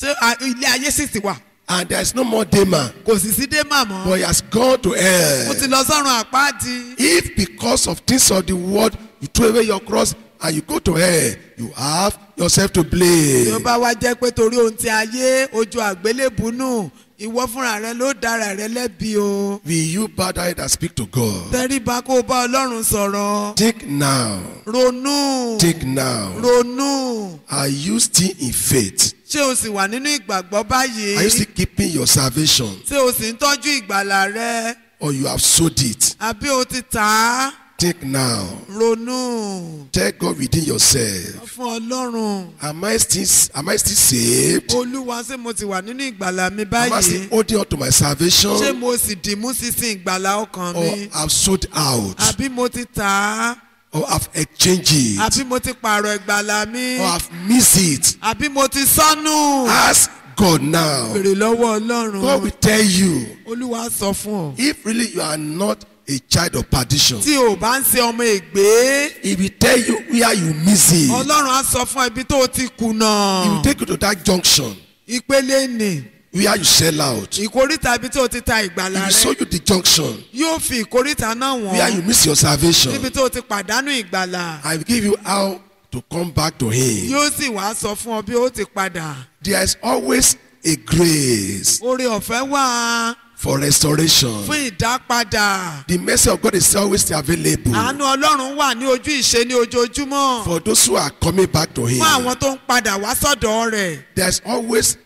Ṣé ilé ayé sì ti wà?
And there is no more Demas.
Kò sì sí Démà mọ́.
But he has gone to
Ó
hell.
ti lọ sọ́run àpáàdì.
If because of things of the world you throw away your cross and you go to hell, you have yourself to
Tí ó
blame.
bá wá jẹ́ pé torí ohun ti ayé ojú àgbélébùú nù, ìwọ fúnra rẹ ló dára rẹ lẹ́bi o.
Will you bow down and speak to God?
Tẹríba kó o bá Ọlọ́run sọ̀rọ̀.
Think now.
Ronú.
Think now.
Ronú.
Are you still in faith?
Ṣé o sì wà nínú ìgbàgbọ́ báyìí?
Are you still keeping your salvation?
Ṣé o sì ń tọ́jú ìgbàlà rẹ?
Or you have sold it?
Àbí o ti tà á?
Think now.
Ronú.
Tell God within yourself.
Fún Ọlọ́run.
Am I still saved?
Olúwa ṣé mo ti wà nínú ìgbàlà mi
Am I still
báyìí?
holding on to my
Ṣé
salvation?
mo sì dìmú sísìn ìgbàlà ọkàn
Or
mi?
I've sold out?
Àbí mo ti tà á?
Or I've exchanged it?
Àbí mo ti pààrọ̀ ìgbàlà mi?
Or I've missed it?
Àbí mo ti sọnù?
Ask God now.
Bèrè lọ́wọ́
God will
Ọlọ́run.
tell you
Olúwa sọ fún ọ.
if really you are not a child of perdition.
Tí o bá ń ṣe ọmọ ègbé,
He will tell you where you miss it.
Ọlọ́run á sọ fún ibi tó o ti kùnà.
He will take you to that junction
Ìpele nì.
where you sell out.
Ìkóríta ibi tó o ti ta
He
ìgbàlà
will show
rẹ.
you the junction
Yóò fi ìkóríta náà
where you
wọ̀n.
miss your salvation.
Níbi tó o ti pàdánù ìgbàlà.
I will give you how to come back to Him.
Yóò sì wá sọ fún ọ bí o ti padà.
There is always a grace
Oore ọ̀fẹ́ wà
for restoration.
fún ìdápadà.
The mercy of God is always available
Àánú Ọlọ́run wà ní ojú ìṣe ní ojoojúmọ́.
for those who are coming back to Him.
Fún àwọn tó ń padà wá sọ́dọ̀ rẹ̀.
There's always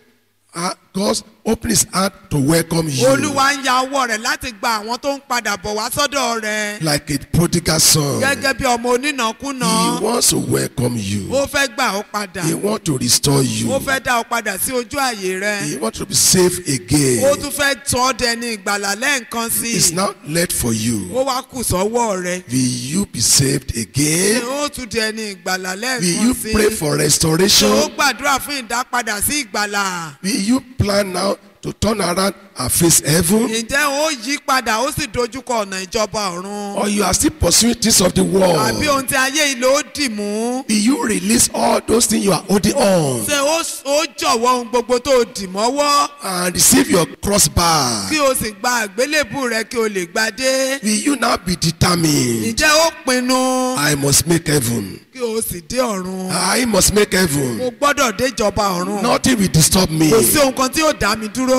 God's open His heart to welcome you.
Olúwa ń ya ọwọ́ rẹ̀ láti gba àwọn tó ń padà bọ̀ wá sọ́dọ̀ rẹ̀.
Like a prodigal son.
Gẹ́gẹ́ bí ọmọ onínàkúnà.
He wants to welcome you.
Ó fẹ́ gbà ó padà.
He wants to restore you.
Ó fẹ́ dá ọ padà sí ojú àyè rẹ̀.
He wants to be saved again.
Ó tún fẹ́ tọ́ dẹni ìgbàlà lẹ́ẹ̀kan sí
It's
i.
now left for you.
Ó wá kù sọ́wọ́ rẹ̀.
Will you be saved
Ṣé
again?
ó tún dẹni ìgbàlà
Will you
lẹ́ẹ̀kan sí
pray
i?
for
Ṣé ó
restoration?
gbàdúrà fún ìdápadà sí ìgbàlà?
Will you plan now to turn around and face heaven?
Ǹjẹ́ ó yí padà ó sì dojúkọ ọ̀nà ìjọba ọ̀run?
Or you are still pursuing things of the
Àbí
world?
ohun tí ayé ilé ó dì mú?
Will you release all those things you are holding on
Ṣé ó jọ̀wọ́ ohun gbogbo tó dì mọ́wọ́?
and receive your cross back?
Kí o sì gba àgbélébù rẹ kí o lè gbadé?
Will you now be determined?
Ǹjẹ́ ó pinnu
I must make heaven.
kí o sì dé ọ̀run?
I must make heaven.
Mo gbọ́dọ̀ dé ìjọba ọ̀run.
Nothing will disturb me.
Kò sí ohun kan tí yóò dá mi dúró.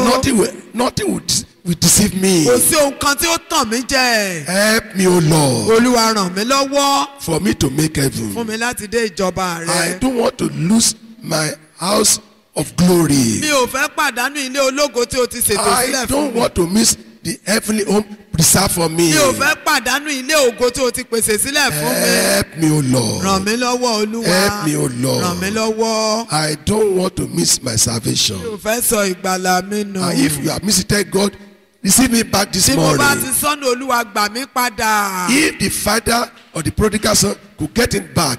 Nothing will deceive me.
Kò sí ohun kan tí ó tàn mí jẹ.
Help me, O Lord,
Olúwa ràn mí lọ́wọ́
for me to make heaven.
fún mi láti dé ìjọba
I
rẹ.
don't want to lose my house of glory.
Mi ò fẹ́ pàdánù ilé ológo tí o ti ṣètò
I
sílẹ̀ fún
don't
mi.
want to miss the heavenly home preserved for me.
Mi ò fẹ́ pàdánù ilé ògo tí o ti pèsè sílẹ̀ fún mi.
Help me, O
Ràn
Lord.
mí lọ́wọ́ Olúwa.
Help me, O Lord.
Ràn mí lọ́wọ́.
I don't want to miss my
Mi
salvation.
ò fẹ́ sọ ìgbàlà mi nù.
And if you have visited God, receive me back this
Tí mo bá ti
morning.
sọ́nù Olúwa gbà mí padà.
If the father or the prodigal son could get him back,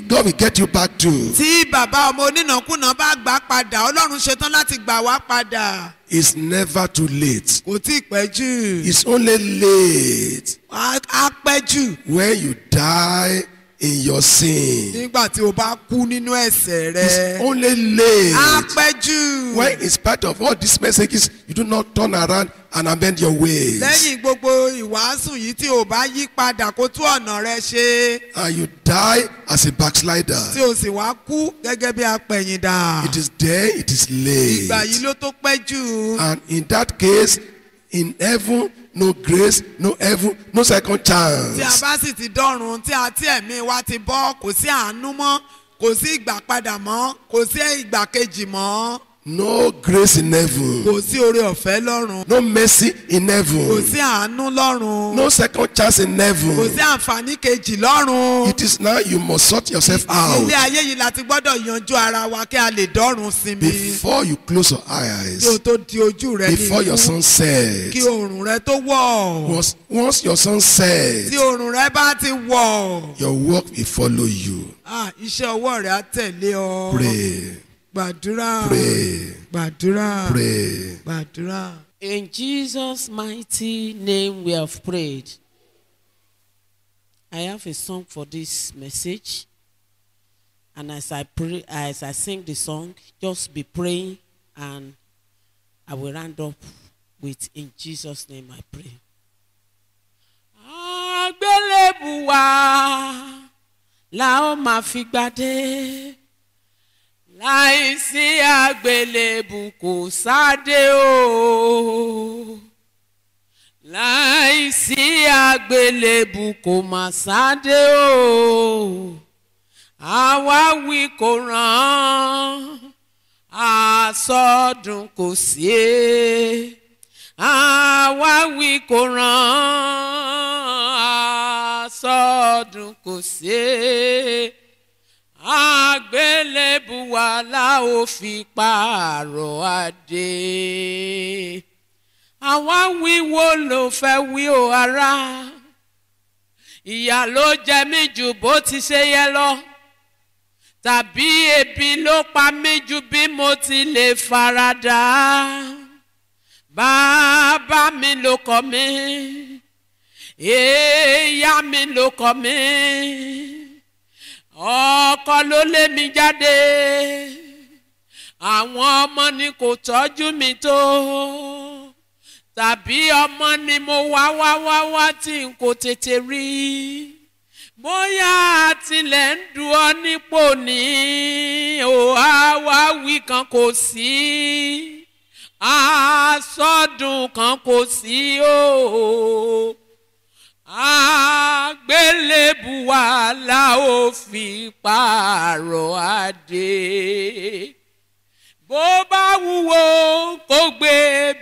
God will get you back too.
Tí bàbá ọmọ onínàkúnà bá gbà padà, Ọlọ́run ṣetán láti gbà wá padà.
It's never too late.
Kò tí ì pẹ́ jù.
It's only late
Á pẹ́ jù.
when you die in your sin.
nígbà tí o bá kú nínú ẹ̀ṣẹ̀
It's
rẹ.
only
á
late
pẹ́ jù.
when, in spite of all these messages, you do not turn around and amend your ways.
lẹ́yìn gbogbo ìwàásù yìí tí o bá yí padà kó tún ọ̀nà rẹ ṣe.
And you die as a backslider.
tí o sì wá kú gẹ́gẹ́ bí apẹ̀yìndà.
It is there, it is
ìgbà yìí
late.
ló tó pẹ́ jù.
And in that case, in heaven, no grace, no heaven, no second
tí a
chance.
bá sì ti dọ́run tí ẹ̀mí wa ti bọ́ kò sí àánú mọ́ kò sí ìgbà padà mọ́ kò sí ìgbà kejì mọ́.
No grace in heaven.
kò sí oore ọ̀fẹ́ lọ́run.
No mercy in
kò
heaven.
sí àánú lọ́run.
No second chance in
kò
heaven.
sí àǹfààní kejì lọ́run.
It is now you must sort yourself out
ilé ayé yìí la ti gbọ́dọ̀ yanjú ara wa kí a lè dọ́run sinmi.
before you close your
kí o
eyes,
tó di ojú rẹ ní
before your sun sets.
kí oòrùn rẹ tó wọ̀.
Once your sun sets,
tí oòrùn rẹ bá ti wọ̀.
your work will follow you.
iṣẹ́ ọwọ́ rẹ á tẹ̀lé ọ.
Pray,
gbàdúrà.
pray,
gbàdúrà.
pray.
gbàdúrà.
In Jesus' mighty name we have prayed. I have a song for this message. And as I pray, as I sing the song, just be praying and I will round up with in Jesus' name I pray. Àgbélébùú wa la ó máa fi gbadé. Láìsí àgbélébùú kò sáde o. Láìsí àgbélébùú kò mà sáde o. Àwa wí kò rán, àsọdùn kò sí. Àwa wí kò rán, àsọdùn kò sí. Àgbélébùú wa la ó fi pààrọ̀ adé. Àwa wí wo ló fẹ́ wí o ará. Ìyà ló jẹ mí jù bó ti ṣe yẹ lọ. Tàbí ebi ló pa mí jù bí mo ti lè faradà. Bàbá mi ló kọ̀ mí. Ìyá mi ló kọ̀ mí. Ọkọ ló lé mi jáde. Àwọn ọmọ ni kò tọ́jú mi tó. Tàbí ọmọ ni mo wá tí n kò tètè rí. Bóyá àtìlẹ̀ ń du ọ nípò ní o àwáwí kan kò sí. Àsọdùn kan kò sí o. Àgbélébùú wa la ó fi pààrọ̀ adé. Bó bá wúwo kó gbé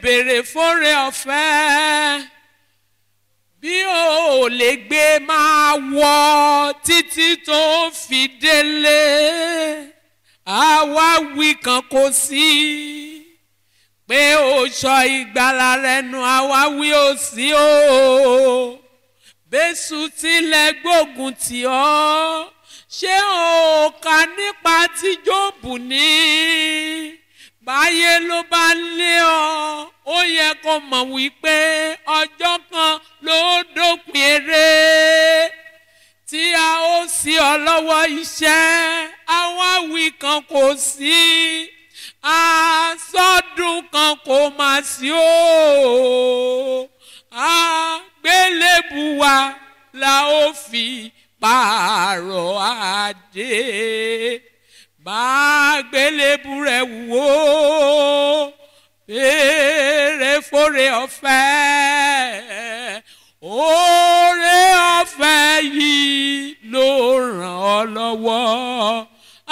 bèrè fóore ọ̀fẹ́. Bí o lè gbé máa wọ títí tó fi délé. Àwáwí kan kò sí. Pé o sọ ìgbàlà rẹ nù àwáwí ò sí o. Bésù tilẹ̀ gbógun tì ọ́. Ṣé o kà nípa ti Jóòbù ní? Báyé ló bá lé ọ, ó yẹ kó mọ̀ wípé ọjọ́ kan ló dópin eré. Tí a ó ṣí ọ lọ́wọ́ iṣẹ́, àwáwí kan kò sí. Àsọdùn kan kò mà sí o. Àgbélébùú wa la ó fi pààrọ̀ adé. Bá àgbélébùú rẹ̀ wò, béèrè fóore ọ̀fẹ́. Oore ọ̀fẹ́ yìí ló ràn ọ́ lọ́wọ́.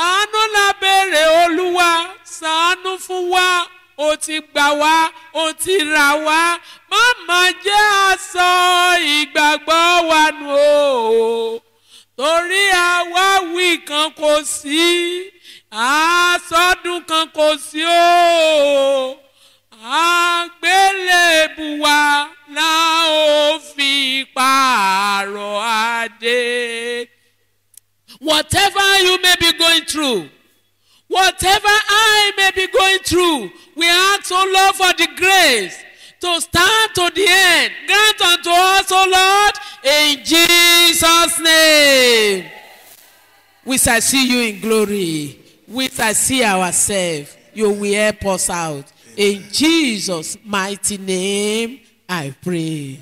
Àánú la béèrè Olúwa, ṣàánú fún wa. Ó ti gbà wá, ó ti rà wá. Máma jẹ́ aṣọ ìgbàgbọ́ wa nù o. Torí àwáwí kan kò sí. Àsọdùn kan kò sí o. Àgbélébùú wa la ó fi pààrọ̀ adé. Whatever you may be going through, whatever I may be going through, we ask, O Lord, for the grace to stand to the end. Grant unto us, O Lord, in Jesus' name. We shall see you in glory. We shall see ourselves. You will help us out. In Jesus' mighty name, I pray.